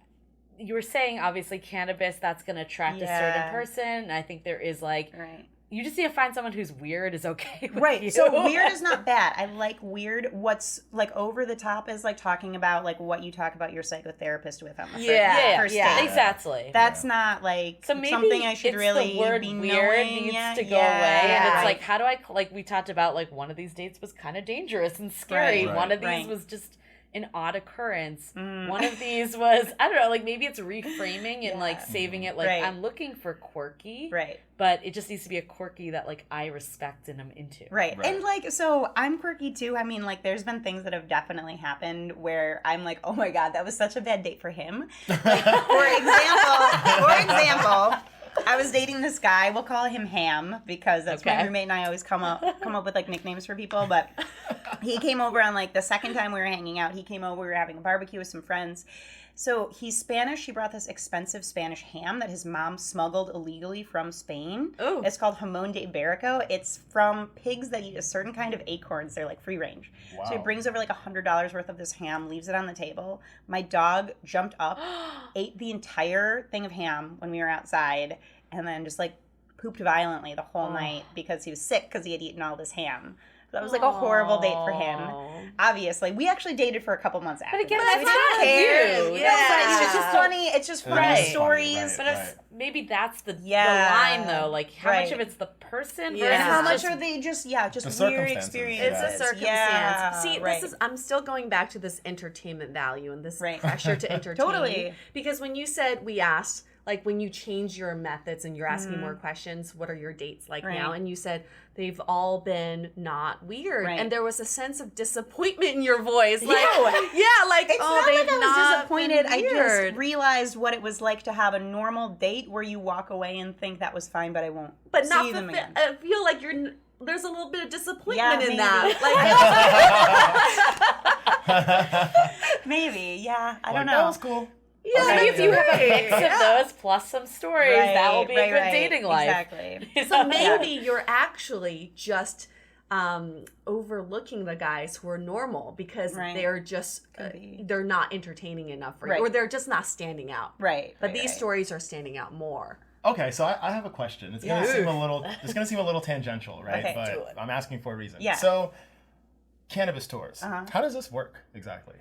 you were saying, obviously cannabis, that's going to attract a certain person. And I think there is like, Right. you just need to find someone who's weird is okay with Right. you. So weird is not bad. I like weird. What's like over the top is like talking about like what you talk about your psychotherapist with on the first date. Exactly. That's not like So maybe something I should it's really the word be weird knowing. needs to go away, and it's Right. like, how do I like we talked about like one of these dates was kind of dangerous and scary. Right. One of these Right. was just an odd occurrence. One of these was I don't know, like maybe it's reframing and like saving it like Right. I'm looking for quirky, Right. but it just needs to be a quirky that like I respect and I'm into. Right. Right. And like, so I'm quirky too. I mean, like, there's been things that have definitely happened where I'm like, oh my God, that was such a bad date for him. Like, for example, I was dating this guy. We'll call him Ham because that's my roommate and I always come up with like nicknames for people. But he came over on like the second time we were hanging out. He came over. We were having a barbecue with some friends. So he's Spanish. He brought this expensive Spanish ham that his mom smuggled illegally from Spain. Oh. It's called jamón de Ibérico. It's from pigs that eat a certain kind of acorns. They're like free range. Wow. So he brings over like $100 worth of this ham, leaves it on the table. My dog jumped up, ate the entire thing of ham when we were outside, and then just like pooped violently the whole night because he was sick because he had eaten all this ham. That was like a horrible date for him. Obviously, we actually dated for a couple months after. But again, that. that's We didn't not care. you. No, Yeah. but it's just funny. It's just funny Right. stories. Right. But it's, maybe that's the Yeah. line though. Like how much Right. of it's the person Yeah. versus And how much just are they just The weird circumstances, experiences? It's Yeah. a circumstance. Yeah, See, right. this is I'm still going back to this entertainment value and this Right. pressure to entertain. Totally. Because when you said we asked, like when you change your methods and you're asking more questions, what are your dates like Right. now? And you said they've all been not weird. Right. And there was a sense of disappointment in your voice. Like, No. yeah, like It's oh, not they've like I was not disappointed. been I weird. just realized what it was like to have a normal date where you walk away and think that was fine, but I won't but see not them the, again. I feel like there's a little bit of disappointment Yeah, in maybe. that. Maybe, yeah. I Like, don't that know. was cool. Yeah, maybe if you have a mix of those plus some stories, that will be a good dating life. Exactly. So maybe you're actually just overlooking the guys who are normal because Right. they're just Could be. they're not entertaining enough for you, Right. or they're just not standing out. Right. But right, these right. stories are standing out more. Okay, so I have a question. It's gonna Yeah. seem a little. It's gonna seem a little tangential, right? Okay, but do it. I'm asking for a reason. Yeah. So, cannabis tours. Uh-huh. How does this work exactly?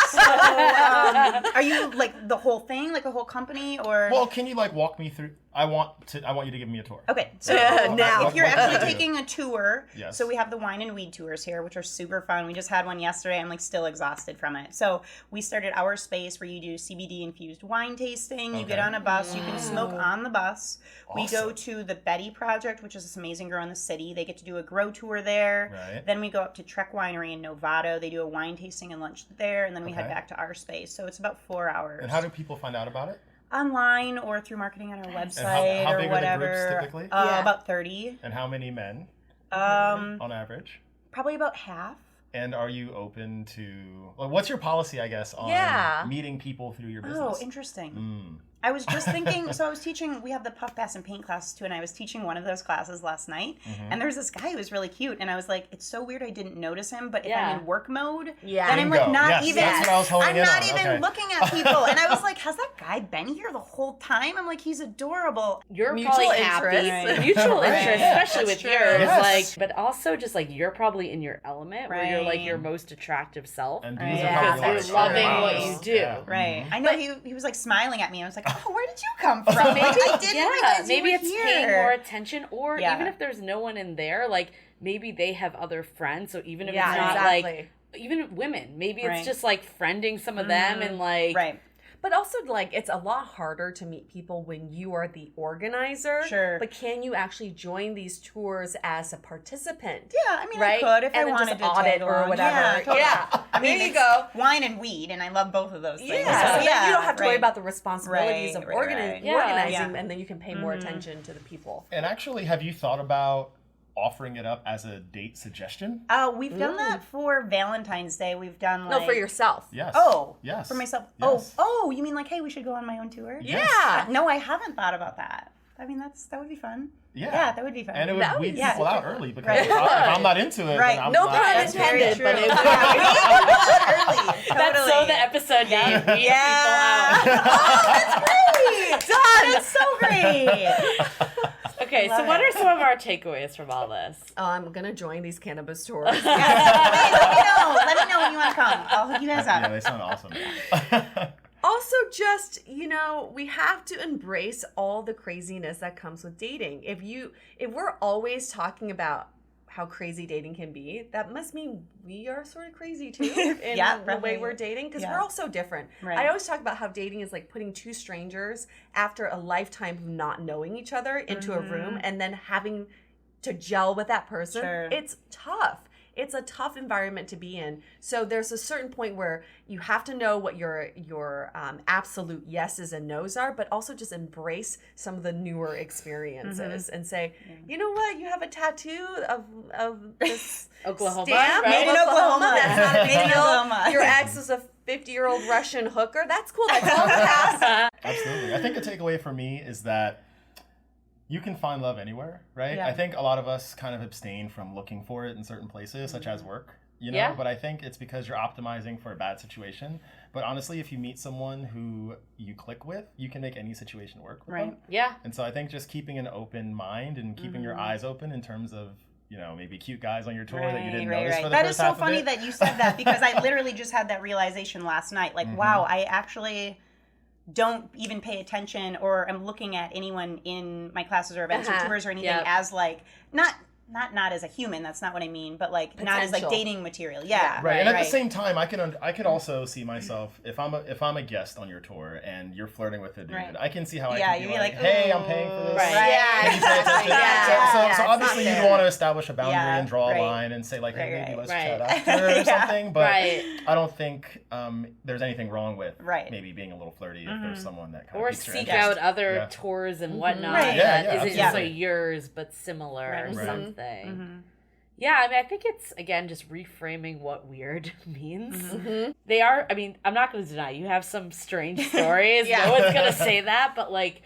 So, are you like the whole thing, like the whole company, or? Well, can you like walk me through? I want you to give me a tour. Okay, so now. if you're actually taking a tour, Yes. so we have the wine and weed tours here, which are super fun. We just had one yesterday. I'm like still exhausted from it. So we started our space where you do CBD infused wine tasting. You get on a bus. You can smoke on the bus. Awesome. We go to the Betty Project, which is this amazing grow in the city. They get to do a grow tour there. Right. Then we go up to Trek Winery in Novato. They do a wine tasting and lunch there. And then we head Okay. back to our space. So it's about 4 hours. And how do people find out about it? Online or through marketing on our website how or big are the whatever. groups typically? About 30. And how many men Um, on average? probably about half. And are you open to, well, what's your policy, I guess, on meeting people through your business? Oh, interesting. I was just thinking, so I was teaching, we have the Puff, Pass, and Paint classes too, and I was teaching one of those classes last night, and there's this guy who was really cute, and I was like, it's so weird I didn't notice him, but if I'm in work mode, then I'm like Bingo. not Yes, even, that's what I was honing I'm in not on. even Okay. looking at people, and I was like, has that guy been here the whole time? I'm like, he's adorable. You're Mutual probably interest. happy. Right. Mutual Right. interest, Yeah, especially that's with true. yours. Yes. Like, but also just like you're probably in your element where you're like Right. your most attractive self. And Right. these Yeah. are probably Because a lot you're loving of what shadows. you do. Yeah. Right. I know he was like smiling at me. I was like, oh, where did you come from? Maybe, I didn't realize maybe you were it's here. paying more attention, or Yeah. even if there's no one in there, like maybe they have other friends. So even if Yeah, it's not exactly. like even women, maybe it's Right. just like friending some of them and like Right. But also, like, it's a lot harder to meet people when you are the organizer. Sure. But can you actually join these tours as a participant? Yeah, I mean, Right? I could if And I then wanted just to audit tag or along. whatever. Yeah, totally. Yeah. I mean, There you it's go. Wine and weed, and I love both of those things. Yeah. So yeah, then you don't have to worry right. about the responsibilities Right, of right, right. Yeah. organizing, Yeah. and then you can pay more attention to the people. And actually, have you thought about offering it up as a date suggestion? We've done that for Valentine's Day. We've done No, like for yourself. Yes. Oh, Yes. for myself. Yes. Oh, you mean like, hey, we should go on my own tour? Yes. Yeah. No, I haven't thought about that. I mean, that would be fun. Yeah. that would be fun. And it would That weed would be people out early because Right. if I'm not into it, Right. then I'm No not. pun That's very intended, but true. it Early. that's so Totally. the episode name. Weed Yeah. people out. Oh, that's great. Done. That's so great. Okay, so Love what it. are some of our takeaways from all this? I'm going to join these cannabis tours. Please, let me know. Let me know when you want to come. I'll hook you guys Yeah, up. they sound awesome. Also, just, we have to embrace all the craziness that comes with dating. If we're always talking about how crazy dating can be, that must mean we are sort of crazy too in Yeah, the way probably. we're dating, because Yeah. we're all so different. Right. I always talk about how dating is like putting two strangers after a lifetime of not knowing each other into a room and then having to gel with that person. Sure. It's tough. It's a tough environment to be in. So there's a certain point where you have to know what your absolute yeses and nos are, but also just embrace some of the newer experiences and say, you know what, you have a tattoo of this Oklahoma, stamp, right? Made in Oklahoma. That's not a big Made in deal. Oklahoma. Your ex is a 50-year-old Russian hooker. That's cool. That's all past. Absolutely. I think a takeaway for me is that you can find love anywhere, right? Yeah. I think a lot of us kind of abstain from looking for it in certain places, such as work, Yeah. But I think it's because you're optimizing for a bad situation. But honestly, if you meet someone who you click with, you can make any situation work with them. Yeah. And so I think just keeping an open mind and keeping your eyes open in terms of, maybe cute guys on your tour that you didn't notice for the That first is so half of funny it. that you said that, because I literally just had that realization last night. Like, wow, I actually don't even pay attention or am looking at anyone in my classes or events or tours or anything as like not as a human. That's not what I mean, but like not as like Potential. dating material. Yeah, Right, and at the same time, I could also see myself if I'm a guest on your tour and you're flirting with a dude. Right. I can see how I Yeah, can you'd be be like, like, hey, I'm ooh. paying for this. Right. Yeah, Can you pay attention? Yeah. So it's obviously not you'd fair. want to establish a boundary Yeah, and draw right. a line and say like, hey, Right, maybe right. let's Right. chat after or Yeah. something. But Right. I don't think there's anything wrong with Right. maybe being a little flirty if there's someone that kind Or of piques your seek interest. out other Yeah. tours and whatnot Right. Yeah, that yeah, isn't just absolutely. like yours but similar or Right. Right. something. Yeah, I mean, I think it's, again, just reframing what weird means. They are, I mean, I'm not going to deny, you have some strange stories. No one's going to say that, but like,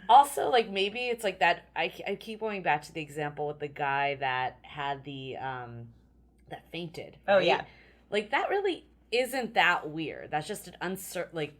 also, like, maybe it's like that, I keep going back to the example with the guy that had the, that fainted. Oh, right? yeah. Like, that really isn't that weird. That's just an uncertain, like,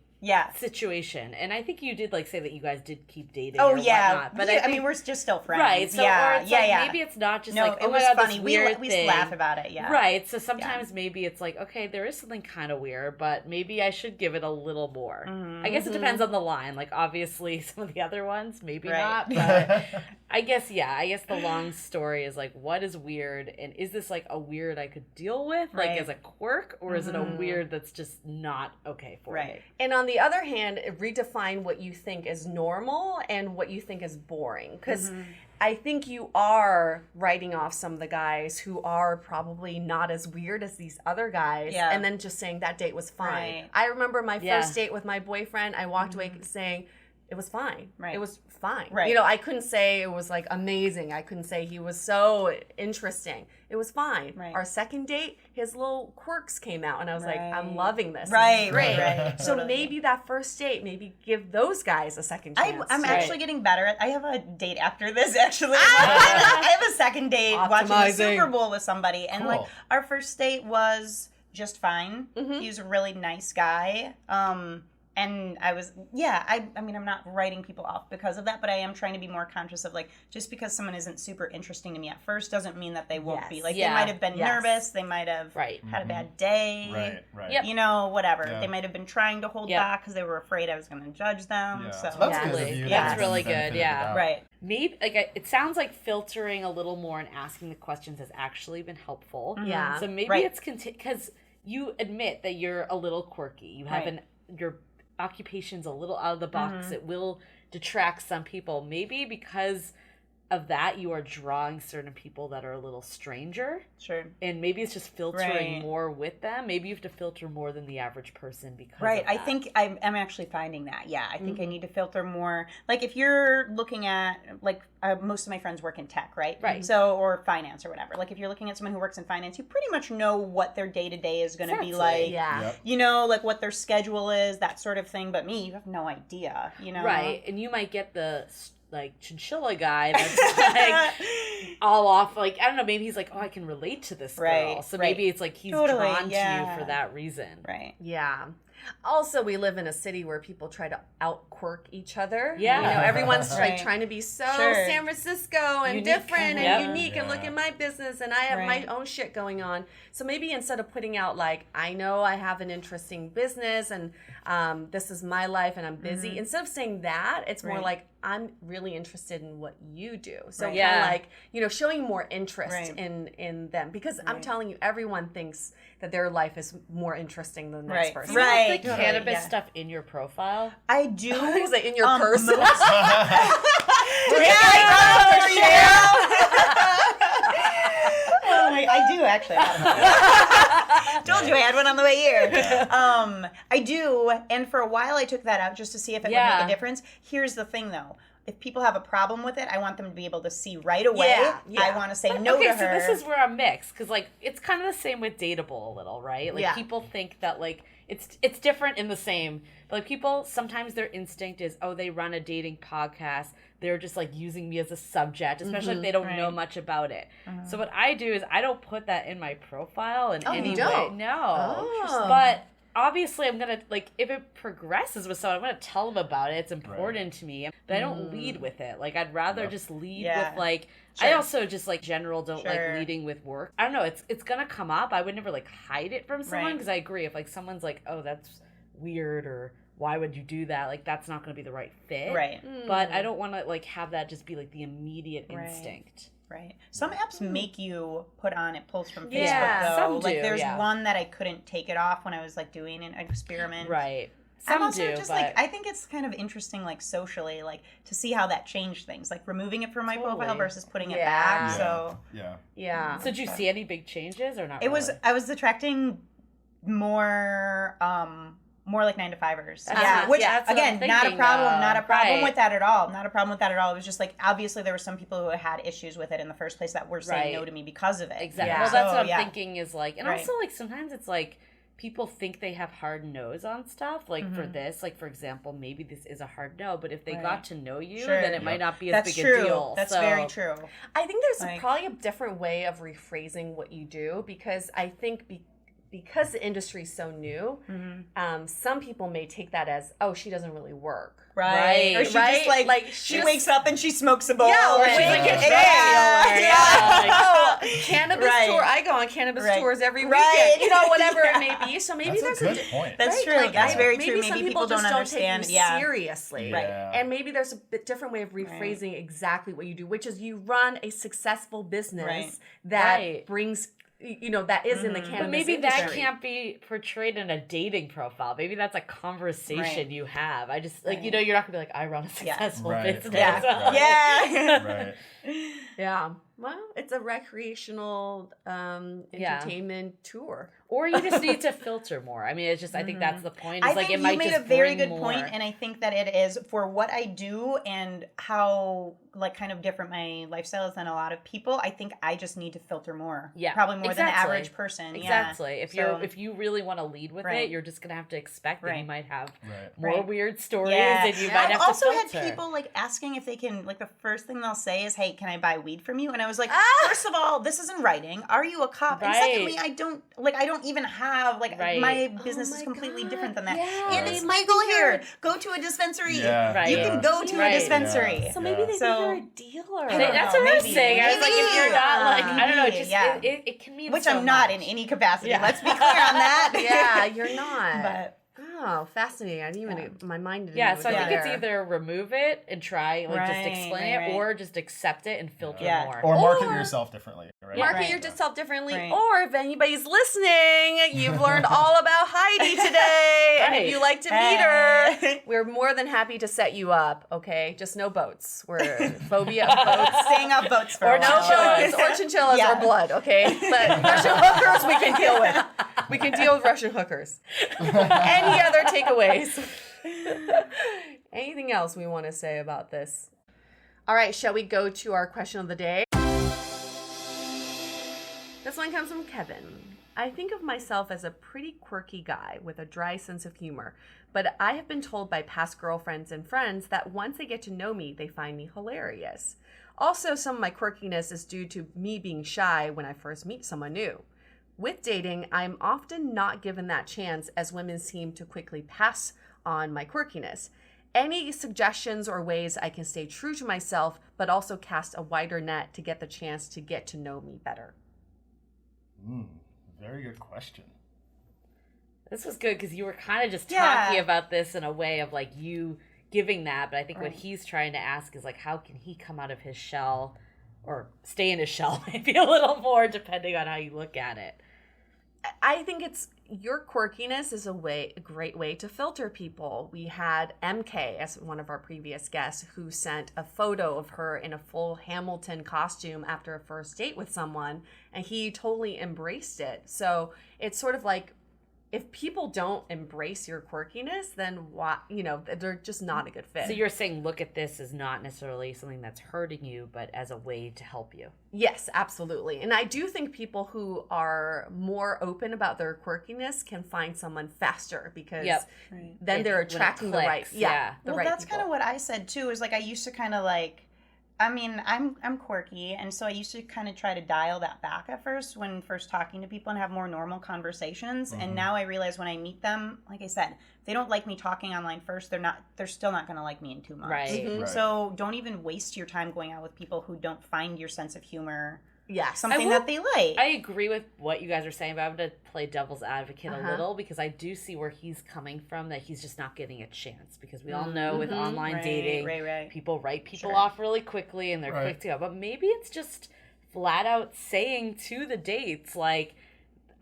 situation. And I think you did like say that you guys did keep dating. Oh or whatnot, but I mean, we're just still friends. Right. So, or it's like, maybe it's not just like, oh my God, funny. this weird we thing. laugh about it. Yeah. Right. So sometimes maybe it's like, okay, there is something kind of weird, but maybe I should give it a little more. I guess it depends on the line. Like obviously some of the other ones, maybe not, but I guess the long story is like, what is weird, and is this like a weird I could deal with, like as a quirk, or is it a weird that's just not okay for me? And on the other hand, redefine what you think is normal and what you think is boring, because I think you are writing off some of the guys who are probably not as weird as these other guys, and then just saying that date was fine. I remember my first date with my boyfriend, I walked away saying, it was fine. It was fine. You know, I couldn't say it was like amazing. I couldn't say he was so interesting. It was fine. Our second date, his little quirks came out, and I was like, I'm loving this. This is great. So maybe that first date, maybe give those guys a second chance. I'm actually getting better at. I have a date after this. Actually, I have a second date watching the Super Bowl with somebody, and like our first date was just fine. He was a really nice guy. And I was, I mean, I'm not writing people off because of that, but I am trying to be more conscious of, like, just because someone isn't super interesting to me at first doesn't mean that they won't be. Like, they might have been nervous. They might have had a bad day. You know, whatever. They might have been trying to hold back because they were afraid I was going to judge them. So That's really good. Maybe, like, it sounds like filtering a little more and asking the questions has actually been helpful. So maybe it's because you admit that you're a little quirky. You have your occupation's a little out of the box. It will detract some people. Maybe because of that, you are drawing certain people that are a little stranger. And maybe it's just filtering more with them. Maybe you have to filter more than the average person because of that. I think I'm actually finding that. I think I need to filter more. Like if you're looking at, like most of my friends work in tech, right? So, or finance or whatever. Like if you're looking at someone who works in finance, you pretty much know what their day-to-day is going to be like. You know, like what their schedule is, that sort of thing. But me, you have no idea, you know? And you might get the like chinchilla guy that's like all off, like I don't know, maybe he's like, oh, I can relate to this girl, so maybe it's like he's drawn to you for that reason. Also, we live in a city where people try to out-quirk each other. You know, everyone's like trying to be so San Francisco and unique, different and unique and look at my business and I have my own shit going on. So maybe instead of putting out like, I know I have an interesting business and this is my life and I'm busy, instead of saying that, it's more like, I'm really interested in what you do. So kind of like, you know, showing more interest in them. Because I'm telling you, everyone thinks that their life is more interesting than the next person. Do you have the cannabis stuff in your profile? I do. Is it in your purse? I do actually. Told you I had one on the way here. I do, and for a while I took that out just to see if it would make a difference. Here's the thing, though. If people have a problem with it, I want them to be able to see right away. I want to say no to her. Okay, so this is where I'm mixed, because like it's kind of the same with Dateable a little, right? Like people think that like it's different in the same, but like people sometimes their instinct is, oh, they run a dating podcast. They're just like using me as a subject, especially if they don't know much about it. So what I do is I don't put that in my profile in any way. No. But obviously I'm going to, like, if it progresses with someone, I'm going to tell them about it. It's important to me. But I don't lead with it. Like, I'd rather just lead with, like, I also just, like, general don't like leading with work. I don't know. It's going to come up. I would never, like, hide it from someone because I agree. If, like, someone's like, oh, that's weird or why would you do that? Like, that's not going to be the right fit. But I don't want to, like, have that just be, like, the immediate instinct. Some apps make you put on it pulls from Facebook, though. Some do, there's one that I couldn't take it off when I was, like, doing an experiment. Some I'm also do, just but like, I think it's kind of interesting, like, socially, like, to see how that changed things. Like, removing it from my profile versus putting it back. So, So did you see any big changes or not? I was attracting more like 9-to-5ers. Which again, not a problem with that at all. Not a problem with that at all. It was just like, obviously there were some people who had issues with it in the first place that were saying no to me because of it. Exactly. Well, that's what I'm thinking is like, and also like sometimes it's like people think they have hard no's on stuff. Like for this, like for example, maybe this is a hard no, but if they got to know you, then it might not be as big a deal. That's very true. I think there's probably a different way of rephrasing what you do, because I think because the industry is so new, some people may take that as, oh, she doesn't really work. Right. Or she just like she just wakes up and she smokes a bowl. Yeah, or she's like a cannabis tour. I go on cannabis tours every weekend. You know, whatever it may be. So maybe that's a good point. That's true. Like, that's very true. Maybe people just don't understand. Take you seriously. Yeah. And maybe there's a bit different way of rephrasing exactly what you do, which is you run a successful business that brings, you know, that is in the cannabis But maybe industry. that can't be portrayed in a dating profile. Maybe that's a conversation you have. I just, like, you know, you're not going to be like, I run a successful business. Right. Yeah. Well, it's a recreational entertainment tour. Or you just need to filter more. I mean, it's just, I think that's the point. It's I like, think it might you made just a very bring good more. point, and I think that it is for what I do and how like kind of different my lifestyle is than a lot of people. I think I just need to filter more. Yeah, probably more than the average person. Exactly. Yeah. If you really want to lead with it, you're just gonna have to expect that you might have more weird stories, and you might have I've also to filter. had people like asking if they can, like the first thing they'll say is, "Hey, can I buy weed from you?" And I was like, first of all, this is in writing. Are you a cop? And secondly, I don't even have my business is completely different than that. Yeah. And it's legal here. Go to a dispensary. Yeah. You can go to a dispensary. So maybe they think you're a dealer. That's what I was saying. I was like, if you're not like, I don't know, it just it can mean which so I'm not much. in any capacity. Let's be clear on that. Yeah, you're not. But oh, fascinating. I didn't even my mind didn't Yeah, even so I go think there. it's either remove it and try, just explain it, or just accept it and filter more. Or market yourself differently. Right? Market yourself differently. Or if anybody's listening, you've learned all about Heidi today. And if you like to meet her, we're more than happy to set you up, okay? Just no boats. We're phobia of boats. staying off boats for Or a no while. boats or chinchillas or blood, okay? But Russian hookers we can deal with. We can deal with Russian hookers. Any other takeaways? Anything else we want to say about this? All right, shall we go to our question of the day? This one comes from Kevin. I think of myself as a pretty quirky guy with a dry sense of humor, but I have been told by past girlfriends and friends that once they get to know me, they find me hilarious. Also, some of my quirkiness is due to me being shy when I first meet someone new. With dating, I'm often not given that chance as women seem to quickly pass on my quirkiness. Any suggestions or ways I can stay true to myself, but also cast a wider net to get the chance to get to know me better? Very good question. This was good because you were kind of just talking about this in a way of like you giving that, but I think what he's trying to ask is like, how can he come out of his shell or stay in his shell maybe a little more depending on how you look at it. I think it's your quirkiness is a great way to filter people. We had MK as one of our previous guests who sent a photo of her in a full Hamilton costume after a first date with someone, and he totally embraced it. So it's sort of like, if people don't embrace your quirkiness, then they're just not a good fit. So you're saying look at this as not necessarily something that's hurting you, but as a way to help you. Yes, absolutely. And I do think people who are more open about their quirkiness can find someone faster because then they're attracting the right that's people. kind of what I said too, is like I used to kind of like, I mean, I'm quirky, and so I used to kind of try to dial that back at first when first talking to people and have more normal conversations. And now I realize when I meet them, like I said, if they don't like me talking online first, they're still not going to like me in 2 months. Right. So don't even waste your time going out with people who don't find your sense of humor something that they like. I agree with what you guys are saying, but I'm going to play devil's advocate a little because I do see where he's coming from, that he's just not getting a chance, because we all know with online dating, people write people off really quickly and they're quick to go. But maybe it's just flat out saying to the dates, like,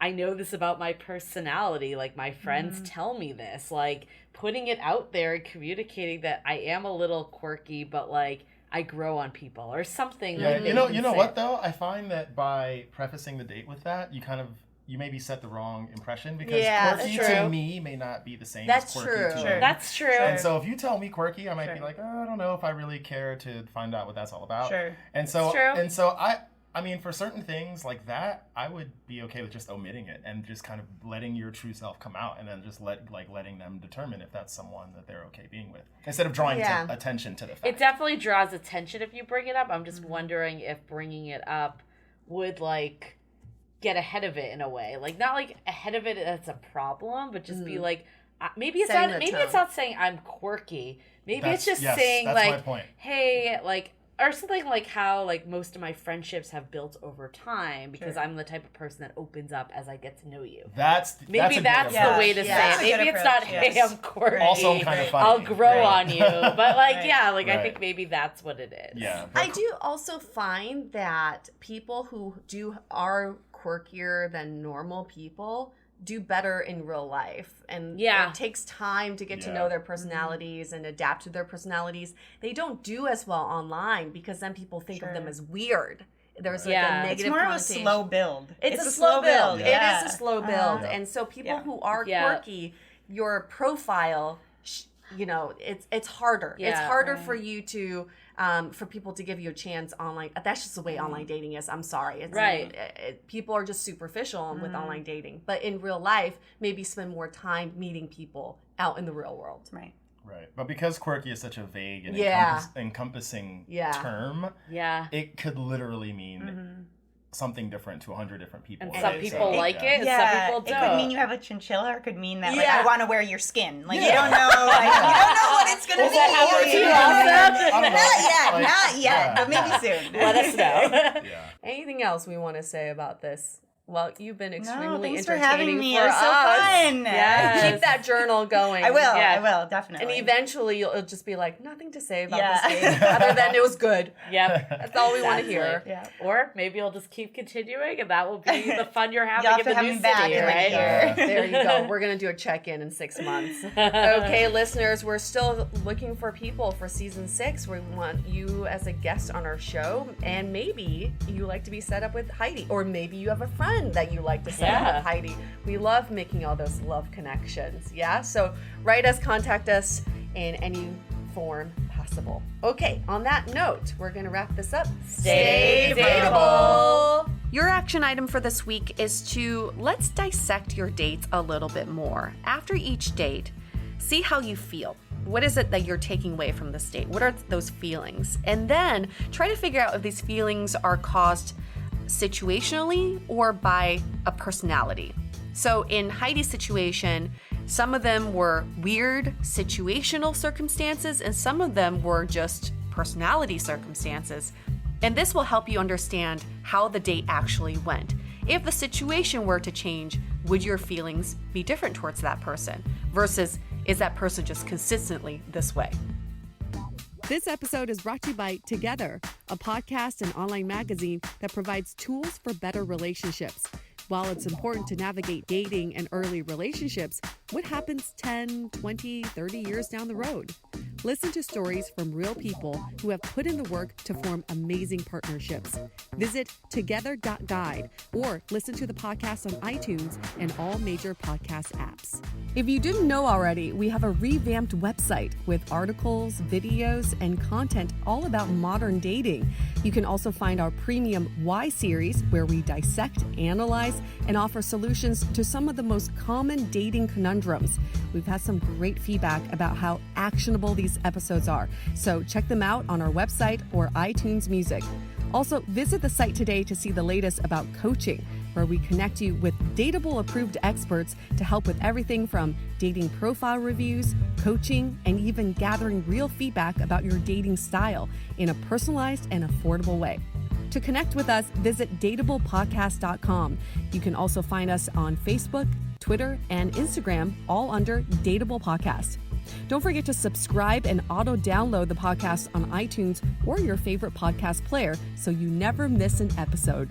I know this about my personality, like my friends tell me this, like putting it out there and communicating that I am a little quirky, but like I grow on people or something. Yeah, like you know what though? I find that by prefacing the date with that, you maybe set the wrong impression, because quirky to me may not be the same as quirky to you. That's true. And so if you tell me quirky, I might be like, I don't know if I really care to find out what that's all about. And so I mean, for certain things like that, I would be okay with just omitting it and just kind of letting your true self come out, and then just letting them determine if that's someone that they're okay being with, instead of drawing attention to the fact. It definitely draws attention if you bring it up. I'm just wondering if bringing it up would like get ahead of it in a way. Like, not like ahead of it that's a problem, but just be like, maybe it's not saying I'm quirky. Maybe it's just saying like, hey, like, or something like how like most of my friendships have built over time because I'm the type of person that opens up as I get to know you. That's the way to say it. Maybe it's not, hey, I'm quirky. Also kind of funny. I'll grow on you. But like, I think maybe that's what it is. Yeah. I do also find that people who are quirkier than normal people do better in real life, and it takes time to get to know their personalities and adapt to their personalities. They don't do as well online because then people think of them as weird. There's like a negative It's more of a slow build. It's a slow build. It is a slow build. And so people who are quirky, your profile, it's harder. It's harder for you to for people to give you a chance online. That's just the way online dating is. I'm sorry. People are just superficial with online dating. But in real life, maybe spend more time meeting people out in the real world. Right. Right. But because quirky is such a vague and encompassing term, it could literally mean something different to 100 different people. And some people like it, and some people don't. It could mean you have a chinchilla, or it could mean that like I want to wear your skin. Like you don't know, you don't know what it's going to be. Not yet, but maybe soon. Let us know. Anything else we want to say about this? Well, you've been extremely thanks for entertaining having me. for It was us. so fun. Yes. Keep that journal going. I will, definitely. And eventually you'll just be like, nothing to say about this game other than it was good. Yep. That's all we want to hear. Yeah. Or maybe you'll just keep continuing, and that will be the fun you're having in the new city, right? There you go. We're going to do a check-in in 6 months. Okay, listeners, we're still looking for people for season 6. We want you as a guest on our show, and maybe you like to be set up with Heidi, or maybe you have a friend that you like to set up with Heidi. We love making all those love connections. Yeah, so write us, contact us in any form possible. Okay, on that note, we're going to wrap this up. Stay dateable. Your action item for this week is to let's dissect your dates a little bit more. After each date, see how you feel. What is it that you're taking away from this date? What are those feelings? And then try to figure out if these feelings are caused situationally or by a personality. So in Heidi's situation, some of them were weird situational circumstances and some of them were just personality circumstances. And this will help you understand how the date actually went. If the situation were to change, would your feelings be different towards that person versus is that person just consistently this way? This episode is brought to you by Together, a podcast and online magazine that provides tools for better relationships. While it's important to navigate dating and early relationships, what happens 10, 20, 30 years down the road? Listen to stories from real people who have put in the work to form amazing partnerships. Visit together.guide or listen to the podcast on iTunes and all major podcast apps. If you didn't know already, we have a revamped website with articles, videos, and content all about modern dating. You can also find our premium Why series, where we dissect, analyze, and offer solutions to some of the most common dating conundrums. We've had some great feedback about how actionable these episodes are, so check them out on our website or iTunes Music. Also, visit the site today to see the latest about coaching, where we connect you with Dateable approved experts to help with everything from dating profile reviews, coaching, and even gathering real feedback about your dating style in a personalized and affordable way. To connect with us, visit dateablepodcast.com. You can also find us on Facebook, Twitter, and Instagram, all under Dateable Podcast. Don't forget to subscribe and auto-download the podcast on iTunes or your favorite podcast player so you never miss an episode.